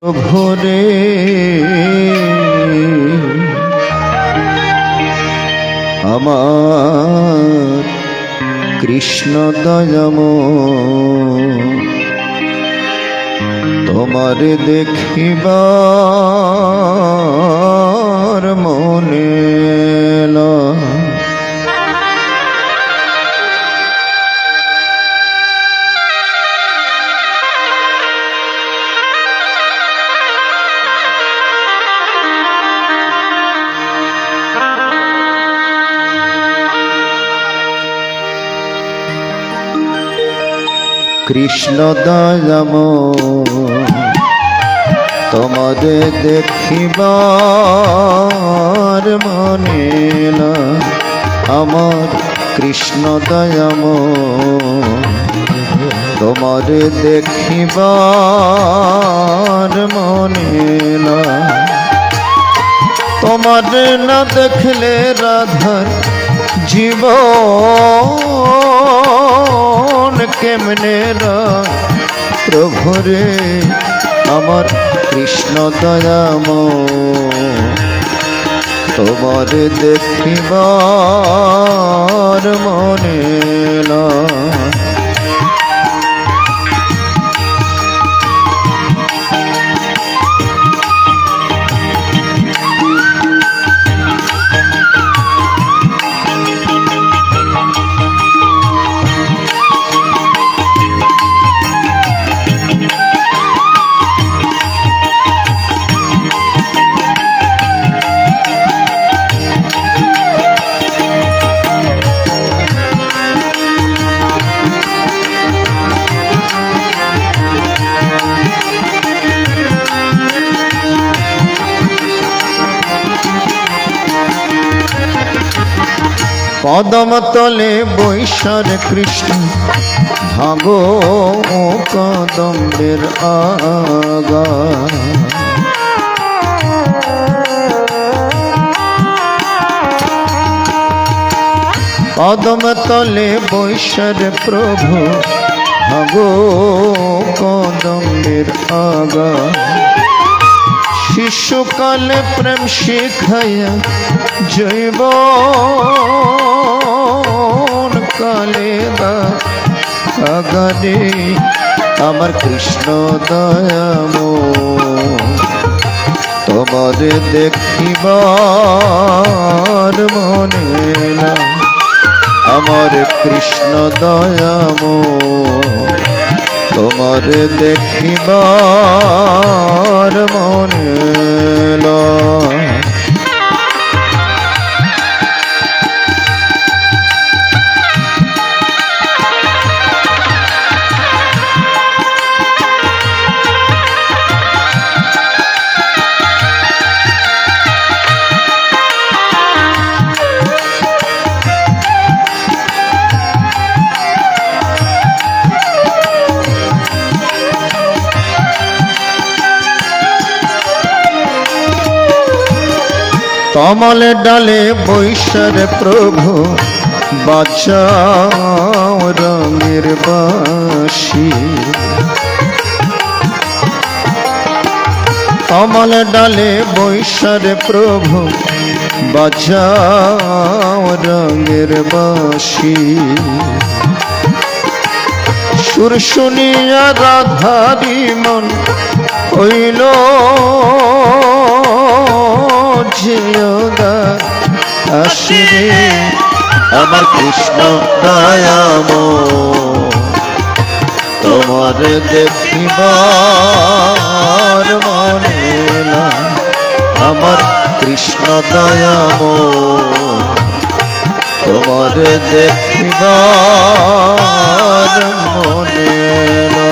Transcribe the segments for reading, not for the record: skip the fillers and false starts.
ভোরে আমার কৃষ্ণ দয়াম তোমারে দেখিবার মনে এলো। কৃষ্ণ দয়াম তোমারে দেখিবার মনে এলো। আমার কৃষ্ণ দয়াম তোমারে দেখিবার মনে এলো। তোমারে না দেখলে রাধার জীবন কেমনে প্রভুরে আমার কৃষ্ণ দয়াম তোমারে দেখিবার মনে এলো। পদম তলে বৈশার কৃষ্ণ ভাগো কদম্বের আগা। পদম তলে বৈশার প্রভু ভাগো কদম্বের আগা। শিশুকালে প্রেম শিখাইয়া জৈব কালে আগানে আমার কৃষ্ণ দয়াম তোমারে দেখিবার মনে এলো। আমার কৃষ্ণ দয়াম তোমারে দেখিবার মনে এলো। কমল ডালে বৈশার প্রভু বাজাও রঙের বাঁশি। কমল ডালে বৈশার প্রভু বাজাও রঙের বাঁশি। সুর শুনিয়া রাধারি মন হইল আসিরে আমার কৃষ্ণ দয়াম তোমারে দেখিবার মনে এলো। আমার কৃষ্ণ দয়াম তোমারে দেখিবার মনে এলো।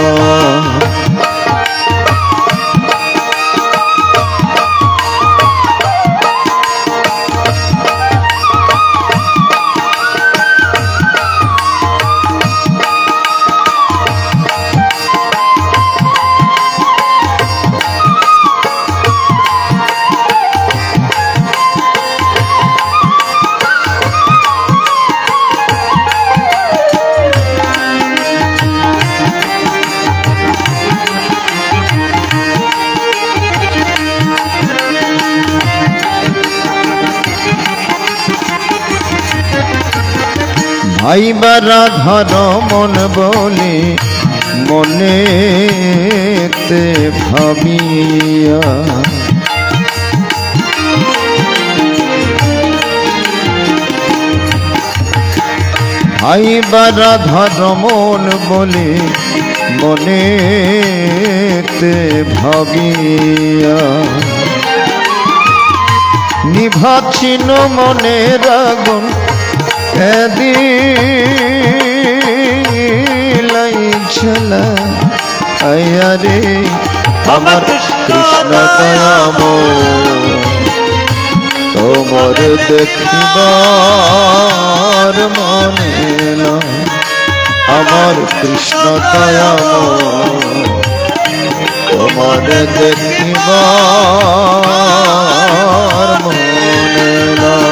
আইবা রাধার মন বলে মনেতে ভাবিয়া, আইবা রাধার মন বলে মনেতে ভাবিয়া, নিভাচ্ছিন্ন মনের আগুন দিলাই ঝলা, আয়ারে আমার কৃষ্ণ দয়াম তোমার দেখিবার মনে লয়, আমার কৃষ্ণ দয়াম তোমার দেখিবার মনে লয়।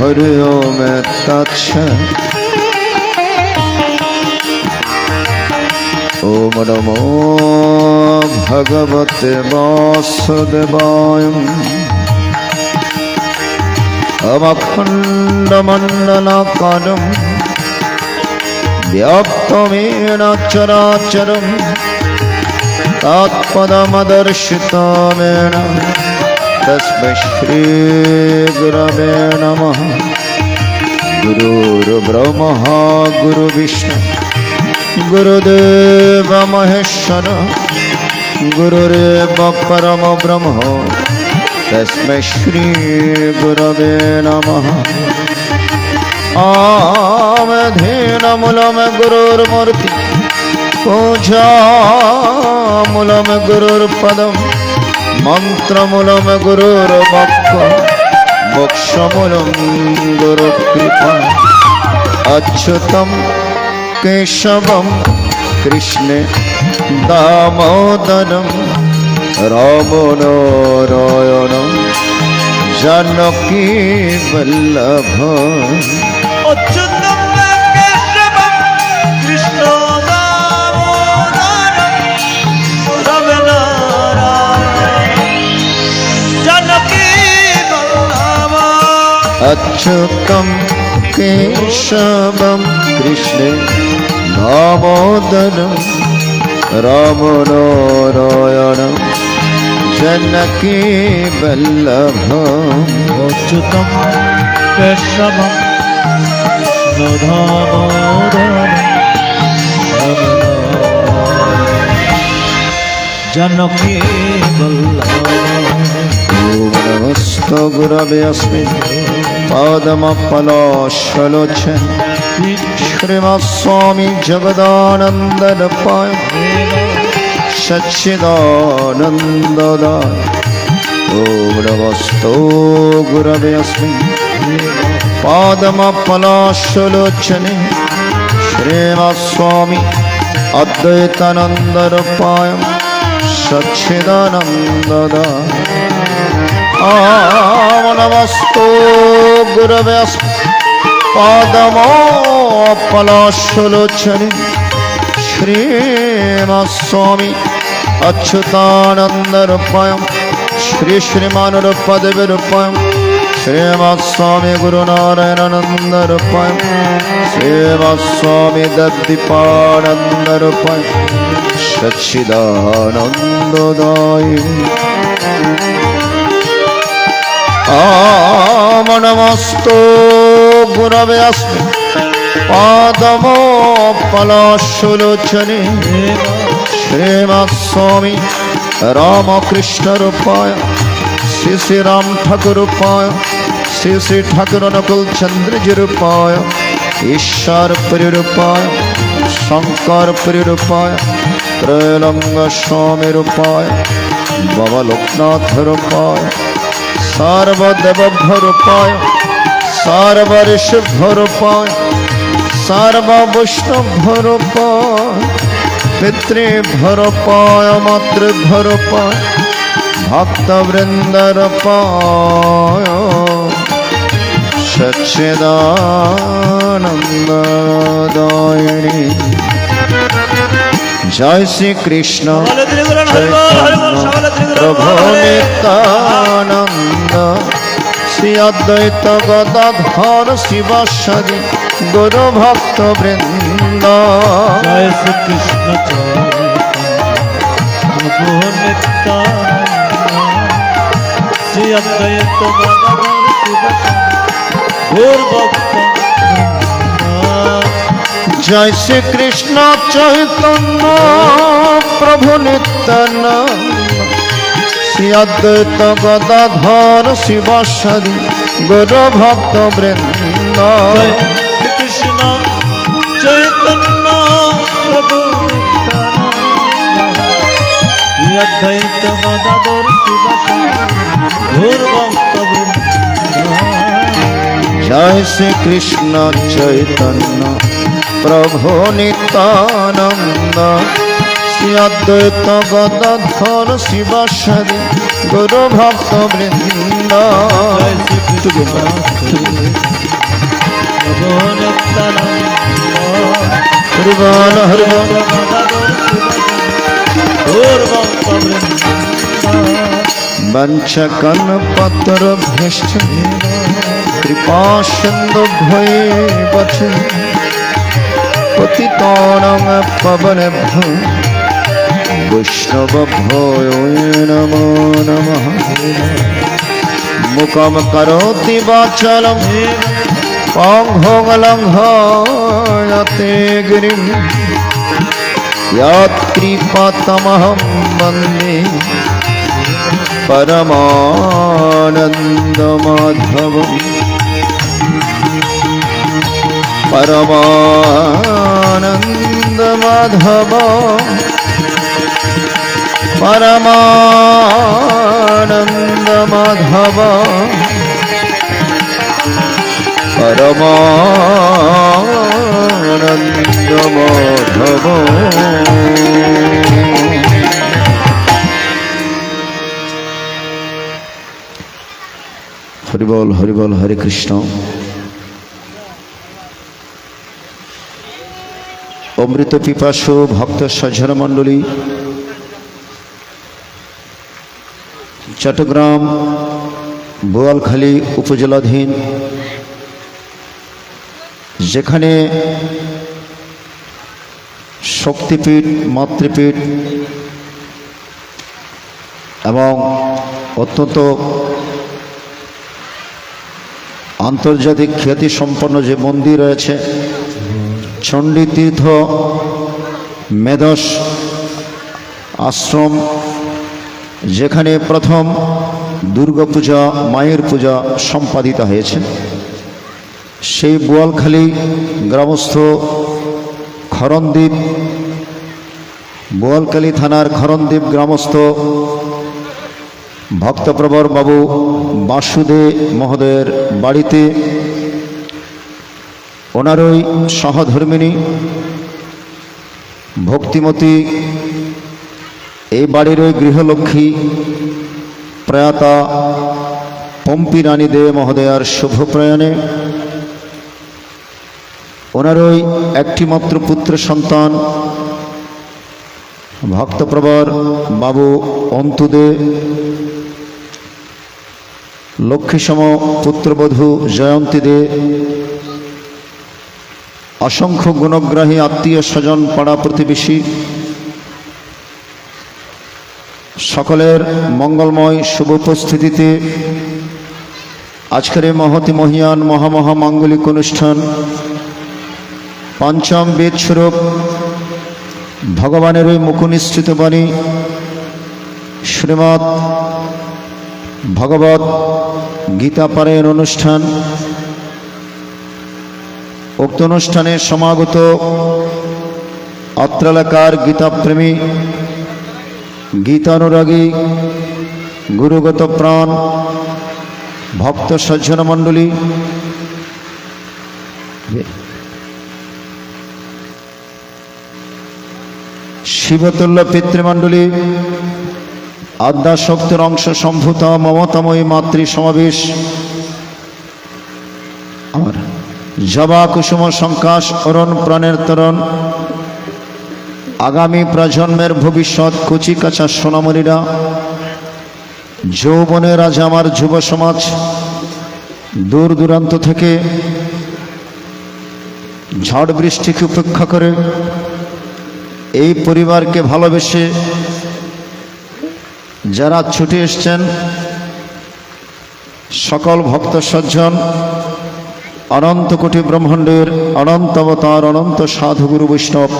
हरि ओम तत्सत्। ओम नमो भगवते वासुदेवाय। अखण्डमण्डलाकारं व्याप्तमेन चराचरं तत्पदमदर्शितमेन तस्मै श्री गुरवे नमः। गुरुर्ब्रह्मा गुरुर्विष्णु गुरुदेव महेश्वर, गुरुरेव परम ब्रह्म तस्मै श्री गुरवे नमः। आमधेनमूलं गुरुर्मूर्ति, पूजामूलं गुरुर्पदम्, मंत्रमूलं गुरुर्वाक्, मोक्षमूलं गुरुकृपा। अच्युतं केशवं कृष्णे दामोदरं रामनारायणं जानकी वल्लभम्। अच्युतं केशवं कृष्ण दामोदरं रामनारायणं जानकी वल्लभम्। अच्युतं केशवं कृष्णे दामोदरं रामनारायणं जानकी वल्लभम्। अच्युतं केशवं कृष्ण दामोदरं जानकी वल्लभम्। ओम नमस्ते गुरवे अस्मिन् पादमपलाशलोचन श्रीमत्स्वामी जगदानन्दरूपाय सच्चिदानन्ददाय। ओम नमस्ते गुरवे अस्मिन् पादमपलाशलोचने श्रीमत्स्वामी अद्वैतानन्दरूपाय सच्चिदानन्ददाय। ओम नमस्ते गुरवे पादमपलाशलोचने श्रीमत्स्वामी अच्युतानन्दरूपाय श्री श्रीमानरूपदेवरूपाय श्रीमत्स्वामी गुरुनारायणानन्दरूपाय श्रीमत्स्वामी दत्तिपानन्दरूपाय सच्चिदानन्ददाय। ओम नमस्ते गुरवे अस्मिन् पादमपलाशलोचने श्रीमत्स्वामी रामकृष्णरूपाय श्री श्री राम ठाकुरूपाय श्री श्री ठाकुर अनुकूल चंद्रजी रूपाय ईश्वर प्रियरूपाय शंकर प्रियरूपाय त्रैलंग स्वामी रूपाय बाबा लोकनाथ रूपाय सर्वदेवरूपाय सर्वऋषभरूपाय सर्ववैष्णवरूपाय पितृभरूपाय मातृभरूपाय भक्तवृन्दरूपाय সচ্চিদানন্দদায়িনী জয় শ্রীকৃষ্ণ সকলে ত্রিগুণ হরিবল হরিবল, সকলে ত্রিগুণ প্রভু হরিবল। নিত্যানন্দ শ্রী অদ্বৈত গদাধর শিবাসাদি গুরু ভক্ত বৃন্দ জয় শ্রীকৃষ্ণ চৈতন্য প্রভু নিত্যানন্দ শ্রী অদ্বৈত গদাধর শিবাসাদি গৌর ভক্ত বৃন্দ। জয় শ্রীকৃষ্ণ চৈতন্য প্রভু নিত্যানন্দ শ্রী অদ্বৈত গদাধর শিবাসাদি গুরু ভক্ত বৃন্দ জয় শ্রীকৃষ্ণ চৈতন্য প্রভু নিত্যানন্দ শ্রী অদ্বৈত গদাধর শিবাসাদি গৌর ভক্ত বৃন্দ। জয় শ্রীকৃষ্ণ চৈতন্য প্রভু নিত্যানন্দ শ্রী অদ্বৈত গদাধর শিবাসাদি গুরু ভক্ত বৃন্দ জয় শ্রীকৃষ্ণ প্রভু নিত্যানন্দ হরিবল হরিবল গৌর ভক্ত বৃন্দ। বঞ্চকন পত্র ভ্রষ্ট কৃপা সিন্ধু ভয়ে বচ পতিতানাং পবনেভ্যো বৈষ্ণবেভ্যো নমো নমঃ মুখম করোতি বাচালম পঙ্গং লঙ্ঘয়তে গিরিম ইয়াত্কৃপাতমহং বন্দে পরমানন্দমাধবম পরমানন্দমাধব পরমানন্দমাধব পরমানন্দমাধব হরিবল হরিবল হরে কৃষ্ণ। অমৃত পিপাসু ভক্ত সজ্জন মণ্ডলী, চট্টগ্রাম বোয়ালখালী উপজেলাধীন যেখানে শক্তিপীঠ, মাতৃপীঠ এবং অত্যন্ত আন্তর্জাতিক খ্যাতিসম্পন্ন যে মন্দির রয়েছে চণ্ডী তীর্থ মেধস আশ্রম, যেখানে প্রথম দুর্গাপূজা মায়ের পূজা সম্পাদিত হয়েছে, সেই বোয়ালখালী গ্রামস্থ খরণদ্বীপ, বোয়ালখালী থানার খরণদ্বীপ গ্রামস্থ ভক্তপ্রবর বাবু বাসুদেব মহোদয়ের বাড়িতে ওনারই সহধর্মিণী ভক্তিমতী এই বাড়িরই গৃহলক্ষ্মী প্রয়াতা পম্পী রানী দে মহোদয়ার শুভ প্রয়াণে ওনারই একটিমাত্র পুত্র সন্তান ভক্তপ্রবর বাবু অন্তু দে, লক্ষ্মীসম পুত্রবধূ জয়ন্তী দে, অসংখ্য গুণগ্রাহী আত্মীয় স্বজন পাড়া প্রতিবেশী সকলের মঙ্গলময় শুভ উপস্থিতিতে আজকের এই মহতি মহিয়ান মহামাঙ্গলিক অনুষ্ঠান পঞ্চম বেদ স্বরূপ ভগবানের ওই মুখনিসৃত বাণী শ্রীমৎ ভগবত গীতা পারায়ণ অনুষ্ঠান। উক্ত অনুষ্ঠানে সমাগত অত্র এলাকার গীতাপ্রেমী, গীতানুরাগী, গুরুগত প্রাণ ভক্ত সজ্জন মণ্ডলী, শিবতুল্য পিতৃমণ্ডলী, আদ্যাশক্তির অংশ সম্ভূত মমতাময়ী মাতৃ সমাবেশ, আমার জবা কুসুম সংকাশ অরণ প্রাণের তরণ, আগামী প্রজন্মের ভবিষ্যৎ কচি কাঁচা সোনামণিরা, যৌবনের আজ আমার যুব সমাজ, দূর দূরান্ত থেকে ঝড় বৃষ্টিকে উপেক্ষা করে এই পরিবারকে ভালোবেসে যারা ছুটে এসছেন, সকল ভক্ত সজ্জন, অনন্ত কোটি ব্রহ্মাণ্ডের অনন্ত অবতার, অনন্ত সাধুগুরু বৈষ্ণব,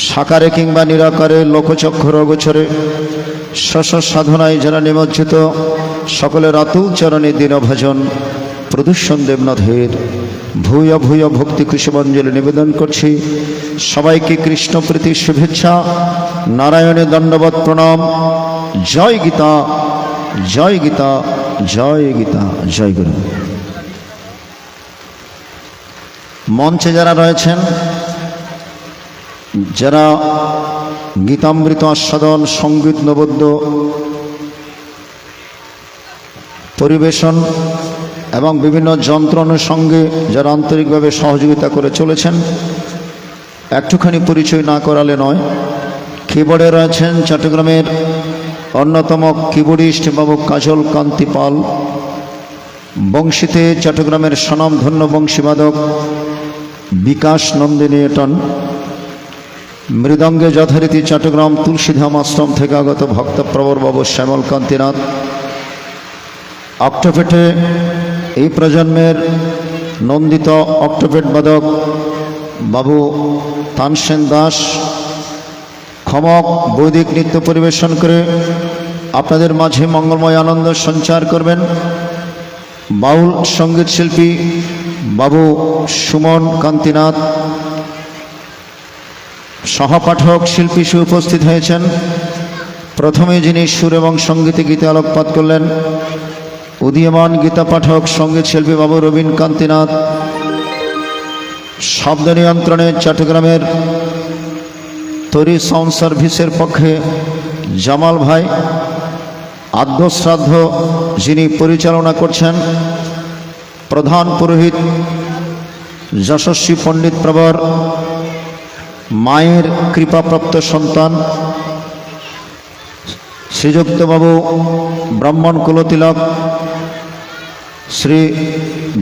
সাকারে কিংবা নিরাকারে, লোকচক্ষর অগোচরে, শশ সাধনায় যারা নিমজ্জিত, সকলের আতুল চরণে দীনভজন প্রদূষণ দেবনাথের ভূয় ভূয় ভক্তি কুসুমাঞ্জলি নিবেদন করছি। সবাইকে কৃষ্ণপ্রীতি শুভেচ্ছা, নারায়ণে দণ্ডবত প্রণাম। জয় গীতা, জয় গীতা, জয় গীতা, জয় গুরু। মঞ্চে যারা রয়েছেন, যারা গীতামৃত আস্বাদন, সঙ্গীত নবদ্য পরিবেশন এবং বিভিন্ন যন্ত্র অনুষঙ্গে যারা আন্তরিকভাবে সহযোগিতা করে চলেছেন, একটুখানি পরিচয় না করালে নয়। কিবোর্ডে রয়েছেন চট্টগ্রামের অন্যতম কিবোর্ডিস্ট বাবু কাজল কান্তি পাল, বংশীতে চট্টগ্রামের স্বনামধন্য বংশীবাদক বিকাশ নন্দিনী এটন, মৃদঙ্গে যথারীতি চট্টগ্রাম তুলসীধাম আশ্রম থেকে আগত ভক্তপ্রবর বাবু শ্যামল কান্তিনাথ, অক্টোপেটে এই প্রজন্মের নন্দিত অক্টোপেট বাদক বাবু তানসেন দাস, ক্ষমক বৈদিক নৃত্য পরিবেশন করে আপনাদের মাঝে মঙ্গলময় আনন্দ সঞ্চার করবেন বাউল সঙ্গীত শিল্পী বাবু সুমন কান্তিনাথ, সহপাঠক শিল্পী উপস্থিত হয়েছেন। প্রথমে যিনি সুর এবং সঙ্গীতে গীতে আলোকপাত করলেন, উদীয়মান গীতা পাঠক সঙ্গীত শিল্পী বাবু রবীন কান্তিনাথ। শব্দ নিয়ন্ত্রণে চট্টগ্রামের তরি সাউন্ড সার্ভিসের পক্ষে জামাল ভাই। আদ্য শ্রাদ্ধ যিনি পরিচালনা করছেন, প্রধান পুরোহিত যশস্বী পণ্ডিত প্রবর, মায়ের কৃপাপ্রাপ্ত সন্তান শ্রীযুক্ত বাবু ব্রাহ্মণ কুলতিলক, শ্রী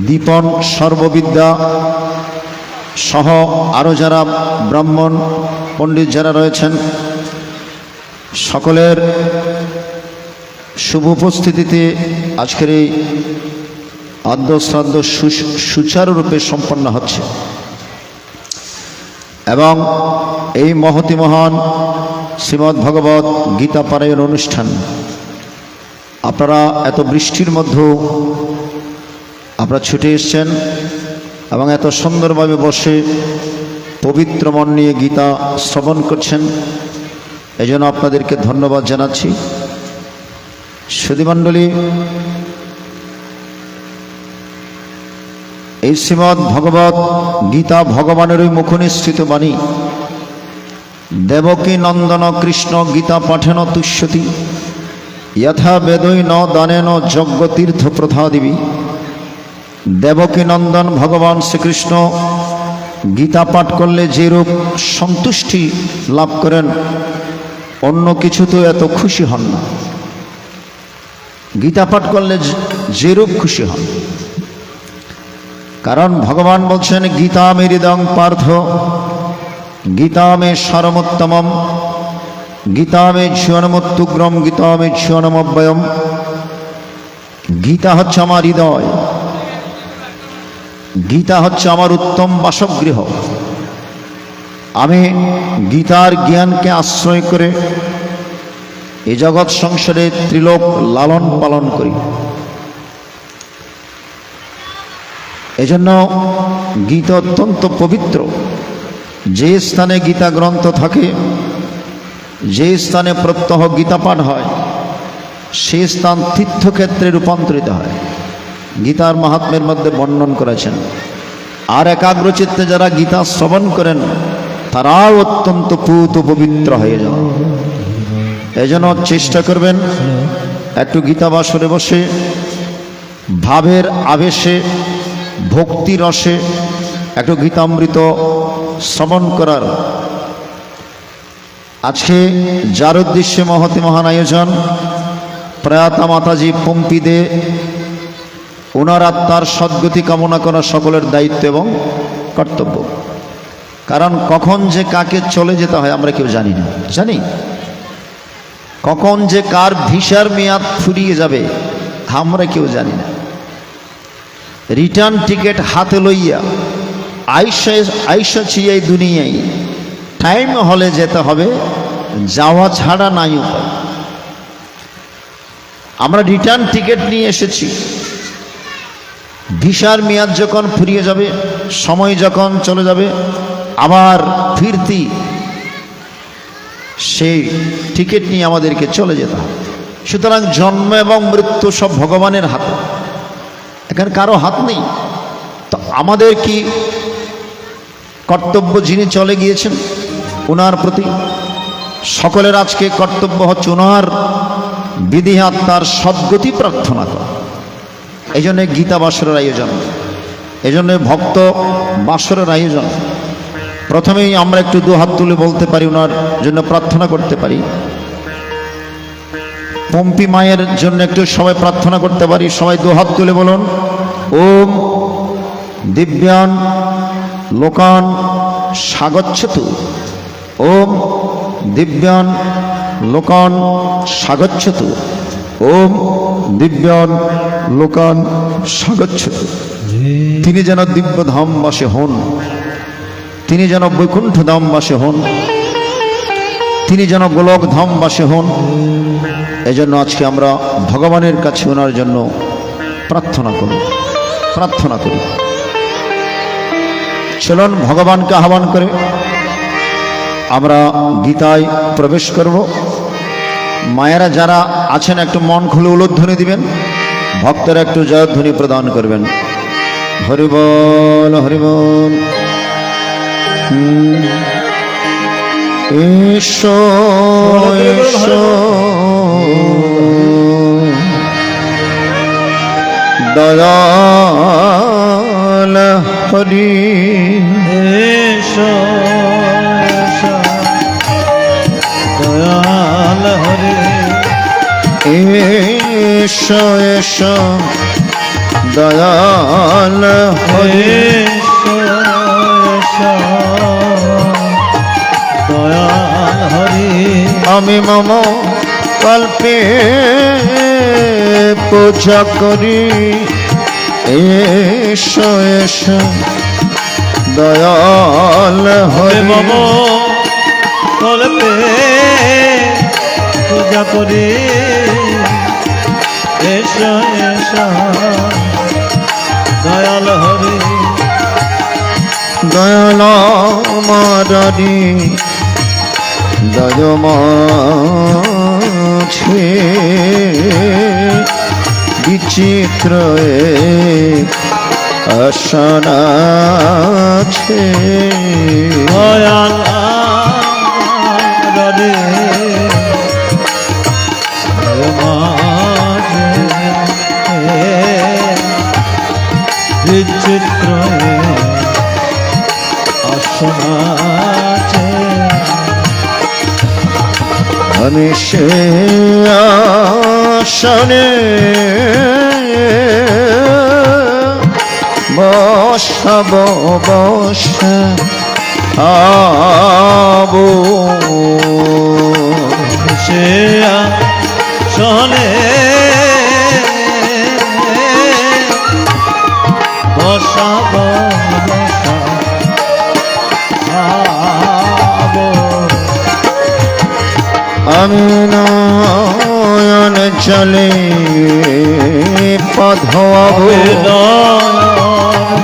দীপন সর্ববিদ্যা সহ আরও যারা ব্রাহ্মণ পণ্ডিত যারা রয়েছেন, সকলের শুভ উপস্থিতিতে আজকের এই আদ্য শ্রাদ্ধ সুচারুরূপে সম্পন্ন হচ্ছে এবং এই মহতি মহান শ্রীমদ্ ভগবত গীতা পারায়ণ অনুষ্ঠান আপনারা এত বৃষ্টির মধ্যেও আপনারা ছুটে এসছেন এবং এত সুন্দরভাবে বসে পবিত্র মন নিয়ে গীতা শ্রবণ করছেন, এই জন্য আপনাদেরকে ধন্যবাদ জানাচ্ছি। সুধীমণ্ডলী, এই শ্রীমদ্ ভগবত গীতা ভগবানেরই মুখনিসৃত বাণী। দেবকী নন্দন কৃষ্ণ গীতা পাঠেন তুষ্যতি, যথা বেদৈ ন দানেন যজ্ঞ তীর্থ প্রথাদিবি। দেবকী নন্দন ভগবান শ্রীকৃষ্ণ গীতা পাঠ করলে যেরূপ সন্তুষ্টি লাভ করেন, অন্য কিছু তো এত খুশি হন না। গীতা পাঠ করলে যেরূপ খুশি হন, কারণ ভগবান বলছেন গীতা মেরিদং পার্থ, গীতা মে সারমোত্তমম, গীতা মে জীবনমুত্তুগ্রম, গীতা মে জীবনমব্যয়ম। গীতা হচ্ছে আমার হৃদয়, গীতা হচ্ছে আমার উত্তম বাসগৃহ। আমি গীতার জ্ঞানকে আশ্রয় করে এই জগৎ সংসারে ত্রিলোক লালন পালন করি। এজন্য গীতা অত্যন্ত পবিত্র। যে স্থানে গীতা গ্রন্থ থাকে, যে স্থানে প্রত্যহ গীতা পাঠ হয়, সেই স্থান তীর্থক্ষেত্রে রূপান্তরিত হয়। গীতার মাহাত্ম্যের মধ্যে বর্ণন করেছেন। আর একাগ্রচিত্তে যারা গীতা শ্রবণ করেন, তারাও অত্যন্ত পূত পবিত্র হয়ে যান। এজন্য চেষ্টা করবেন একটু গীতা বাসরে বসে ভাবের আবেশে ভক্তি রসে একটু গীতামৃত শ্রবণ করার, আজকে যার উদ্দেশ্যে মহতি মহান আয়োজন, প্রয়াতা মাতাজি পম্পি দে, ওনার আত্মার সদ্গতি কামনা করা সকলের দায়িত্ব এবং কর্তব্য। কারণ কখন যে কাকে চলে যেতে হয় আমরা কেউ জানি না, জানি কখন যে কার ভিসার মেয়াদ ফুরিয়ে যাবে আমরা কেউ জানি না। রিটার্ন টিকিট হাতে লইয়া আইসাছি এই দুনিয়ায়, টাইম হলে যেতে হবে, যাওয়া ছাড়া নাই উপায়। আমরা রিটার্ন টিকিট নিয়ে এসেছি, ভিসার মেয়াদ যখন ফুরিয়ে যাবে, সময় যখন চলে যাবে, আবার ফিরতি সেই টিকিট নিয়ে আমাদেরকে চলে যেতে হবে। সুতরাং জন্ম এবং মৃত্যু সব ভগবানের হাতে, এখানে কারো হাত নেই। তো আমাদের কি কর্তব্য? যিনি চলে গিয়েছেন ওনার প্রতি সকলের আজকে কর্তব্য হচ্ছে ওনার বিধি আত্মার সদ্গতি প্রার্থনা করা। এই জন্যে গীতা বাসরের আয়োজন, এই জন্যে ভক্ত বাসরের আয়োজন। প্রথমেই আমরা একটু দু হাত তুলে বলতে পারি, ওনার জন্য প্রার্থনা করতে পারি। পম্পি মায়ের জন্য একটু সবাই প্রার্থনা করতে পারি। সবাই দু হাত তুলে বলুন, ওম দিব্যান লোকান স্বাগচ্ছতু, ওম দিব্যান লোকান স্বাগচ্ছতু, ওম দিব্যান লোকান স্বাগচ্ছতু। তিনি যেন দিব্য ধামবাসী হন, তিনি যেন বৈকুণ্ঠ ধামবাসী হন, তিনি যেন গোলক ধামবাসী হন। এজন্য আজকে আমরা ভগবানের কাছে ওনার জন্য প্রার্থনা করি। চলুন ভগবানকে আহ্বান করে আমরা গীতায় প্রবেশ করব। মায়েরা যারা আছেন একটু মন খুলে উলুধ্বনি দিবেন, ভক্তরা একটু জয়ধ্বনি প্রদান করবেন। হরি বল, হরি বল। এসো এসো দয়াল হরি, এসো এসো দয়াল হরি, এসো এসো দয়াল হরি, এসো এসো দয়াল হরি। আমি মম কল্পে পূজা করি, এসো এসো দয়াল হরি, মম কল্পে পূজা করি, এসো এসো দয়াল হরি। দয়াল মারি দয় মাঝে বিচিত্র আসন আছে, দয়াল রে মাঝে বিচিত্র আসন আছে। আমি সে আসনে বসাব বসাবো, সে আসনে বসাব বসাবো। আমি নয়ন চলে পধব,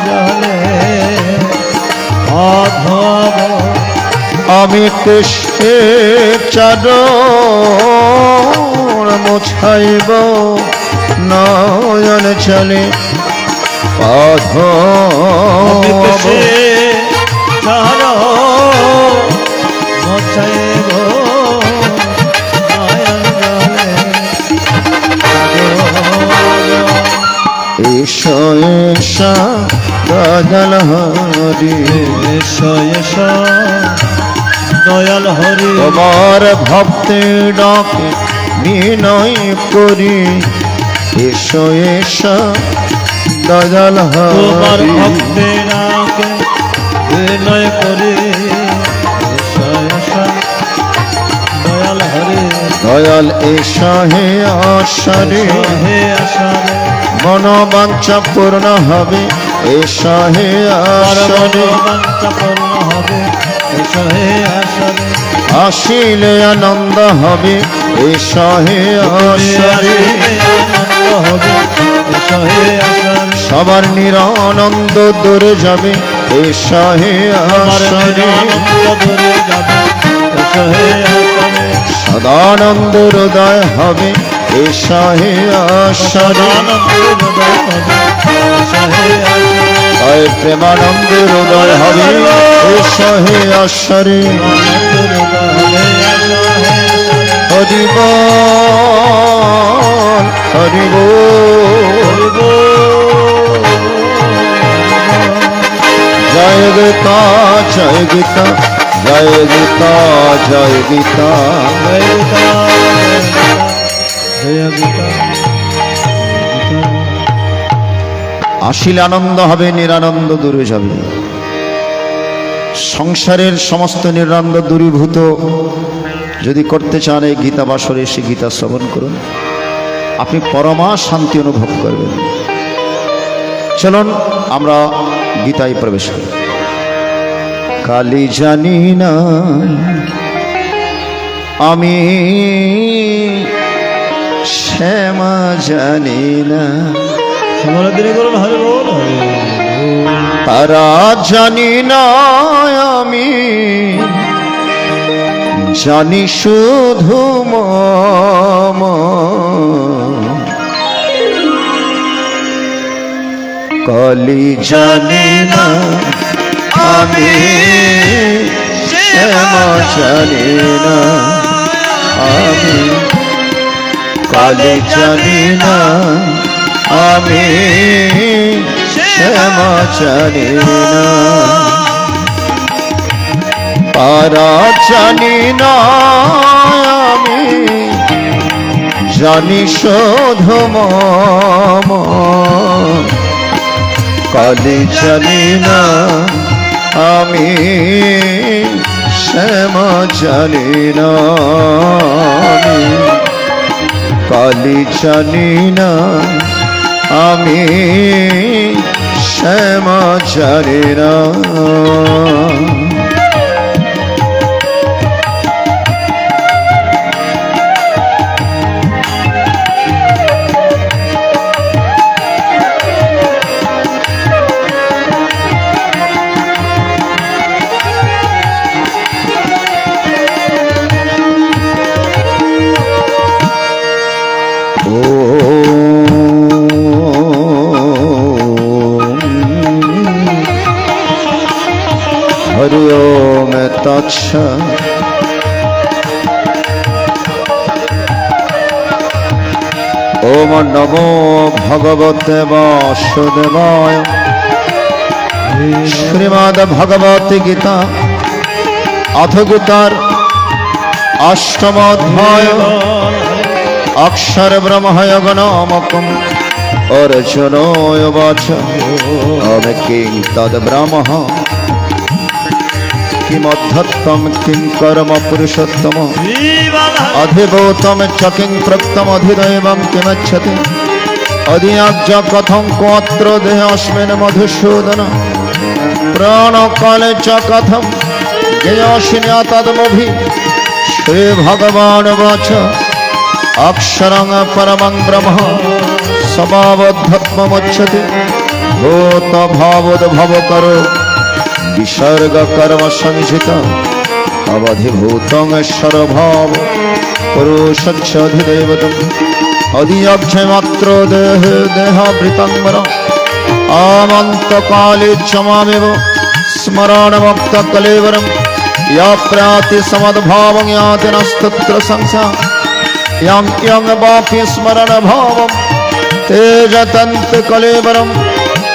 জলে অধব আমি কৃষ্ণে চাদর মোছাইব, নয়ন চলে পধব, চার মচাইব নয়ন জলে। এসো এসো দয়াল হরি এসো এসো দয়াল হরি তোমার ভক্তি ডাকে বিনয় করি এসো এসো দয়াল তোমার হরি ভক্তি নাকে বিনয় করি এসো এসো দয়াল হরি দয়াল এসো হে আশারে এসো হে আশারে মনোবাঞ্ছা পূর্ণ হবে এসো হে আশারে বাঞ্ছা পূর্ণ হবে এসো হে আশারে আসিলে আনন্দ হবে এসো হে আশারে আনন্দ হবে এসো হে আশারে সবার নিরানন্দ দূরে যাবে এসো হে আমার আশারে আনন্দ দূরে যাবে এসো হে আশারে সদানন্দ হৃদয় হবে এসো হে আশারে আনন্দ হৃদয় হবে এসো হে আশারে হয় প্রেমানন্দ হৃদয় হবে এসো হে আশারে আনন্দ হৃদয় হবে এসো হে আশারে হরি বল হরি বল জয় গীতা জয় গীতা জয় গীতা জয় গীতা জয় গীতা জয় গীতা আসিলে আনন্দ হবে নিরানন্দ দূরে যাবে সংসারের সমস্ত নিরানন্দ দূরীভূত যদি করতে চান এই গীতা বাসরে এসে গীতা শ্রবণ করুন আপনি পরমা শান্তি অনুভব করবেন চলুন আমরা গীতায় প্রবেশ করি কালি জানি না আমি শ্যামা জানি না সবার দিনে করুন হরে বল হরে বল। তারা জানি না আমি জানি শুধু মম কলি জানি না আমি শ্যামা জানি না আমি কালি জানি না আমি শ্যামা জানি না তারা জানি না আমি জানি শুধু মম কালি জানি না আমি শ্যামা জানি না আমি কালি জানি না আমি শ্যামা জানি না হরি ওম তৎসৎ ওম নমো ভগবতে বাসুদেবায় শ্রীমদ্ ভগবত গীতা অথ গীতার অষ্টম অধ্যায় অক্ষর ব্রহ্ময়োগ নামকম অর্জুনোয় বাচ ওম কিং তদ ব্রহ্ম কিমধ্যত্তম কিং কর্ম পুরুষোত্তম অধিভূতম চ কিং প্রক্তম অধিদৈবম কিমচ্ছতি অধিয়াজ্য কথং কোত্র দেহস্মিন মধুসূদন প্রাণকালে চ কথম জ্ঞেয়সিনা তদমভি শ্রী ভগবান বাচ অক্ষরং পরমং ব্রহ্ম স্বভাবদ্ধত্বমুচ্যতে ভূত ভাবোদ্ভব করো বিসর্গ কর্ম সংহিত অবধিভূতং স্বরভাব পুরুষচ্ছধিদেবতম অধিয়ক্ষয় মাত্র দেহ দেহাবৃতম্বর আমন্তকালে চমামেব স্মরণমুক্ত কলেবরম ইয়া প্রাতি সমদ্ভাবং ইয়াতি নস্তত্র সংসার यं यं वापि स्मरण भावं तेजतन्त कलेवरं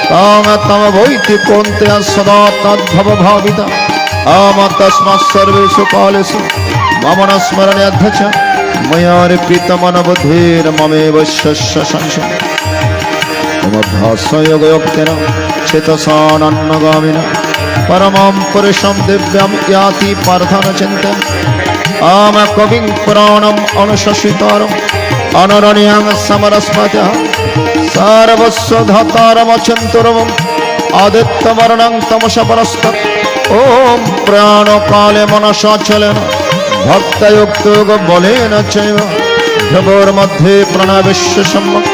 তং তম বৈতি কোন্তে সদা তদ্ভব ভাবিতা আম তস্মাৎ সর্বেষু কালেষু মম ন স্মরণে অধ্যক্ষ ময়ার্পিত মনোবুদ্ধির মমেব শস্য সংশয় মমভ্যাসয়োগয়োক্তেন চেতসানন্নগামিনা পরমং পুরুষং দিব্যং ইয়াতি পার্থন চিন্তয়न् আম কবিং পুরাণং অনুশাসিতারং অনরণ্যং সমরস্মতঃ সর্বস্ব ধাতারমচিন্তরমং আদিত্যবর্ণং তমসা পরস্তৎ ওম প্রাণকালে মনসাচলেন ভক্তযুক্তোগ বলেন চৈব ধ্রুবোর্মধ্যে প্রণবস্য সম্যক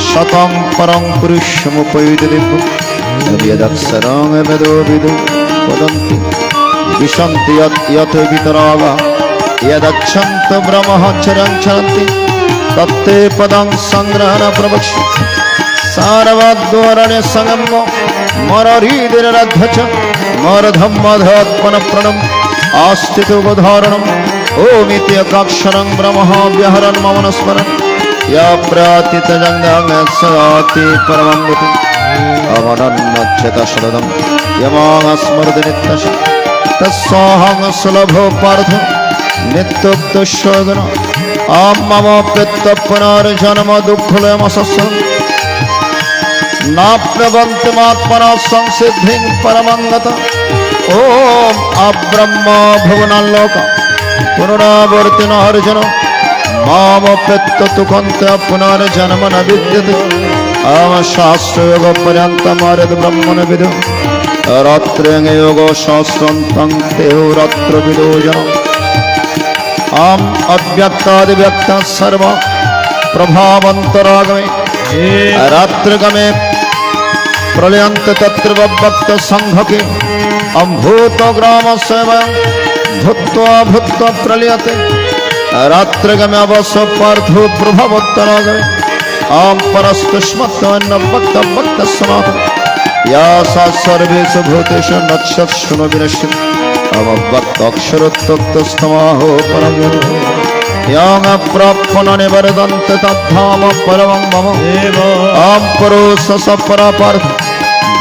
শতং পরং পুরুষমুপৈতি দিব্যং যদক্ষরং বেদো বিদু বদন্তি বিশন্তি যত বিতরাগা यदच्छन्त ब्रह्मचर्यं चरन्ति तत्ते पदं संग्रहण प्रवक्ष्य सारवद्वारण्य संगम मररीदिरध्वच मरधम्मधत्पन प्रणम आस्तितोपधारणम् ओमिति एकाक्षरं ब्रह्म व्यहरन् मम न स्मरन् या प्रातितजङ्गं सदाति परमं गतिम् अमनन्नच्यत शरदं यमां स्मरति नित्यश तस्साहं सुलभो पार्थ नित्योक्त शोधन आम मम पित्त पुनर्जन्म दुःखलयमसस्स नाप्यवन्तमात्मना संसिद्धिं परमङ्गत ओम अब्रह्म भुवनाल्लोक पुनरावर्तिनो अर्जुन माम पित्त तुकन्त पुनर्जन्म न विद्यते आम शास्त्रयोग पर्यन्तमारद ब्रह्मण विदु रात्रिं योग शास्त्रन्तं तेहोरात्र विदो जन आम अव्यक्तादिव्यक्त सर्व प्रभावंतरागमे रात्रिगमे प्रलयंत तत्र भक्त संघके अम्भूत ग्राम सेवं भूत्वा भूत्वा प्रलयते रात्रिगमे अवश्य पार्थो प्रभावंतरागमे आम परस्तुष्मत्वन्न भक्त भक्त सनातन या सा सर्वेषु भूतेषु नक्षत्सुनो विनश्यति अमभक्तक्षरोत्तक्तस्तमाहो परं यं प्राप्न निवर्तन्त तद्धाम परमं मम आं पुरुषस परापार्थ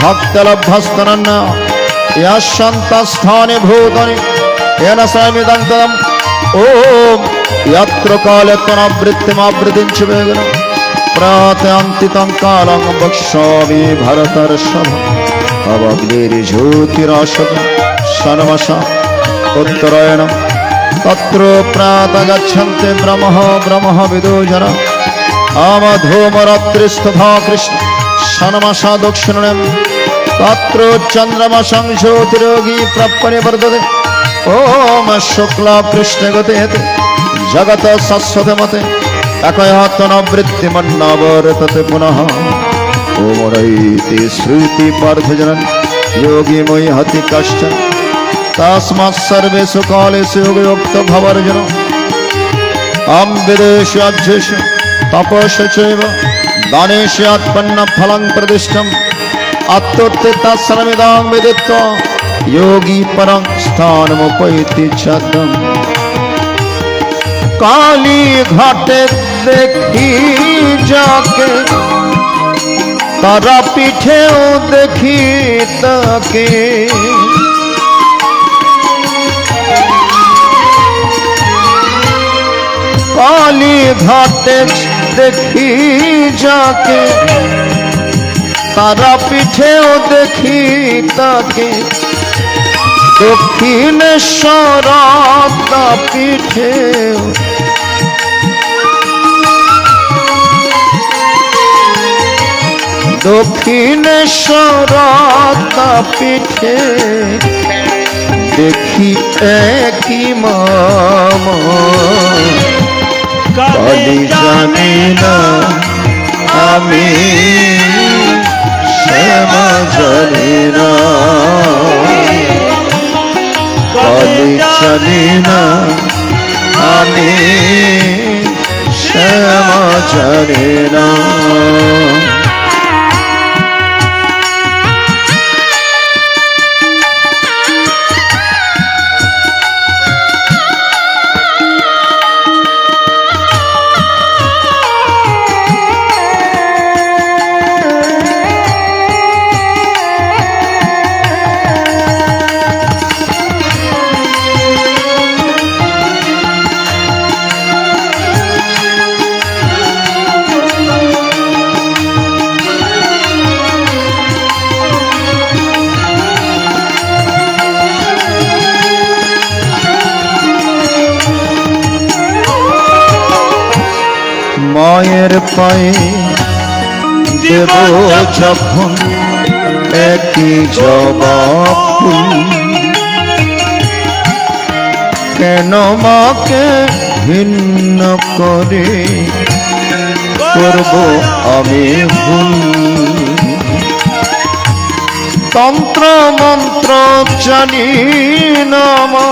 भक्तलभ्यस्तनन्न यशन्तस्थानि भूतानि येन समिदं तदम् ॐ यत्र काले तनावृत्तिमावृत्तिं च वेगनं प्रातन्तितं कालं वक्ष्यामि भरतर्षभ अवग्निर्ज्योतिराशकम् षण्मसा उत्तरायण तत्र प्रातः गच्छन्ति ब्रह्म विदो जना आमधूमरात्रिस्तथा कृष्ण षण्मसा दक्षिणं तत्र चन्द्रमसं ज्योतिरोगी प्रपरिवर्तते ओम शुक्ला कृष्णगते जगत शाश्वतमते एकयातनवृत्तिमन्नावर्तते पुनः ओमरैति श्रुति पार्थजनन् योगी मोहि हति कश्चन तस्मात् सर्वेषु कालेषु योगयुक्त भवार्जुन अहं विदेषु अध्येषु तपस्సు चैव दानेषु आत्मन्न फलं प्रदिष्टम् आत्मोत्थितस्सर्वमिदं विदित्वा योगी परं स्थानमुपैति छद्मम् काली घाटे देखी जाके तारा पीठे देखी ताके काली घाटे देखी जाके तारा पीठे देखी ताके दक्षिणेश्वर पीठे दक्षिणेश्वर पीठे देखी एक माम काली जाने ना हमें क्षमा जाने ना काली जाने ना हमें क्षमा जाने ना মায়ের পায়ে দেব যখন একই জবাব ফুল, কেন মাকে ভিন্ন করে করব আমি ভুল। তন্ত্র মন্ত্র জানি না মা,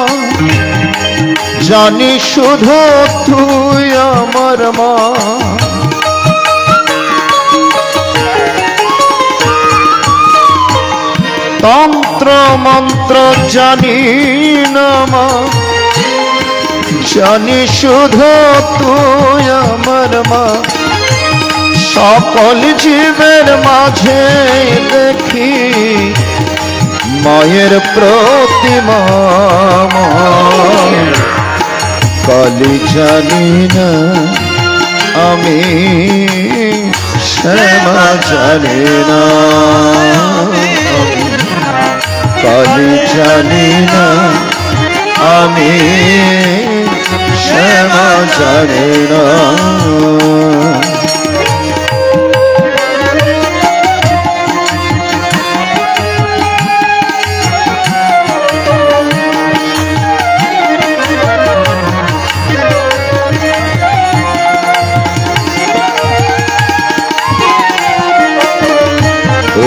জানি শুধু তুই আমার মা। তন্ত্র মন্ত্র জানি না মা, জানি শুধু তুই আমার মা। সকল জীবের মাঝে দেখি মায়ের প্রতিমা, কালি জানি না আমি, শ্যামা জানি না, কালি জানি না আমি, শ্যামা জানি না।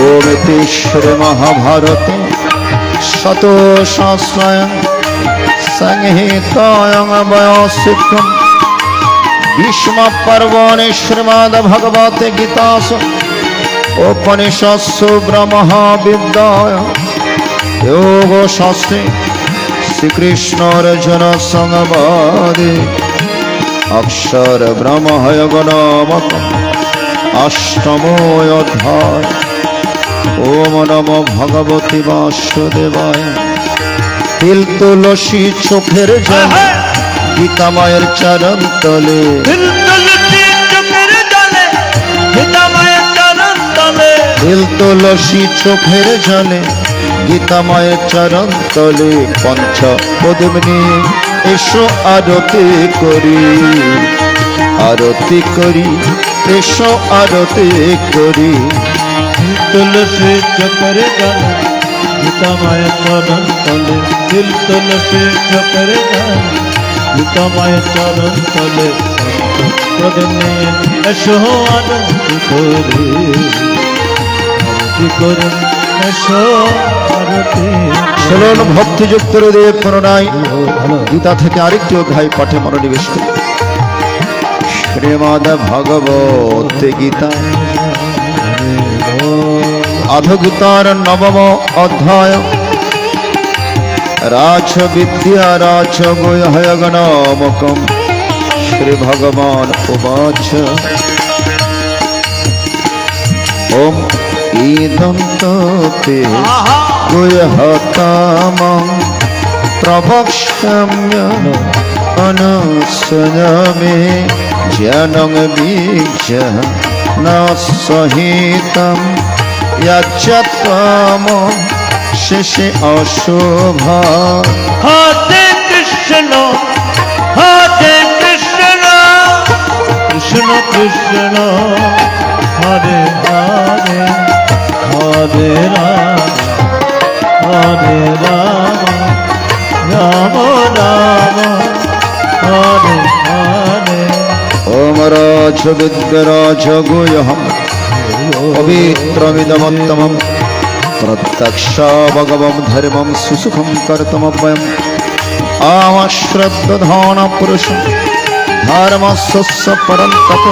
ओमितीश्वर महाभारते शत सहस्रायं संहितायां वयसिद्धं भीष्म पर्वणि श्रीमद्भगवते गीतासु उपनिषत्सु ब्रह्मविद्यायां योगशास्त्रे श्रीकृष्ण अर्जुन संवादे अक्षर ब्रह्मयोग नामकम् अष्टमो अध्याय। ओम नमो भगवती वासुदेवाय। तिल तुलसी चोखेर जल गीता माয়ের চরণ তলে, তিল তুলসী চোখের জলে গীতা মায়ের চরণ তলে, তিল তুলসী চোখের জলে গীতা মায়ের চরণ তলে। পঞ্চ পদম নিয়ে এসো আরতি করি, আরতি করি, এসো আরতি করি। তুলসী চোখের জলে গীতা মায়ের চরণ তলে, তিল তুলসী চোখের জলে গীতা মায়ের চরণ তলে। পদম নিয়ে এসো আরতি করি, আরতি করি, এসো আরতি। চলুন ভক্তিযুক্ত হৃদয়ে পুনরায় গীতা থেকে আরেকটি অধ্যায় পাঠে মনোনিবেশ করি। শ্রীমদ্ ভগবত গীতা অধগীতার নবম অধ্যায়। রাজবিদ্যা রাজগুহ্যগ নামকম। শ্রী ভগবান উবাচ ওম ইদং তে গুহ্যতমং প্রবক্ষ্যাম্য অনুসূয়মে জ্ঞানং বীজ ন সহিতম यच्चत्वम शेषे अशोभा। हरे कृष्ण कृष्ण कृष्ण हरे हरे, हरे राम हरे राम, राम राम हरे हरे। ओम राजविद्या राजगुह्यम् पवित्रमिदमुत्तमं प्रत्यक्षावगमं धर्मं सुसुखं कर्तुमव्ययम् आश्रद्धधानपुरुषं धर्मस्य परन्तप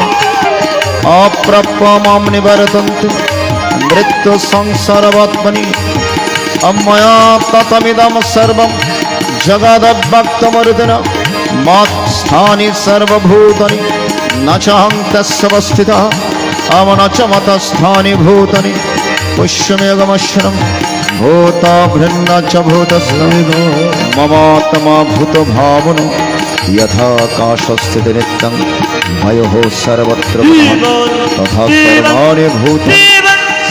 अप्राप्य मां निवर्तन्ते मृत्युसंसारवत्मनि अमया ततमिदं सर्वं जगदव्यक्तमर्दिन मत्स्थानि सर्वभूतानि न चाहं तस्य अवस्थितः अमन च मतस्थानि भूतानि पुष्यमेकमक्षरं भूता भिन्न च भूतस्थं ममात्मा भूतभावनो यथाकाशस्थिति नित्यं मयोः सर्वत्र तथा सर्वाणि भूतानि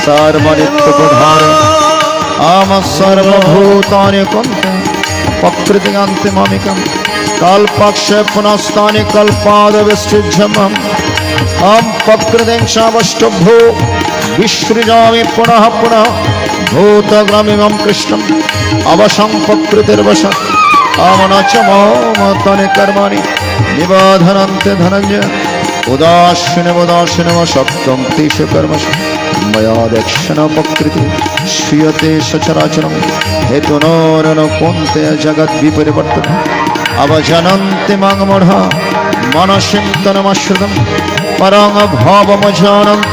सर्वनित्यप्रधान आम सर्वभूतानि कन्ते प्रकृतिगान्तिमामिकं कल्पक्षे पुनस्तानि कल्पादविसृज्यमं প্রকৃতিং সাবষ্টভ্যো বিসৃজামি পুনঃ পুনঃ ভূতগ্রামিমং কৃষ্ণম অবশং প্রকৃতির্বশং আমন চ মম তনে কর্মাণি নিবধনন্তে ধনঞ্জয় উদাসীনম শক্তং তেষু কর্মসু ময়া দক্ষিণ প্রকৃতি শ্রিয়তে সচরাচরম হেতুনোরণ কোন্তে জগৎ বিপরিবর্তন অবজানন্তে মাং মূঢ় মনসিন্তনমশ্রিতম পরং ভবমজানন্ত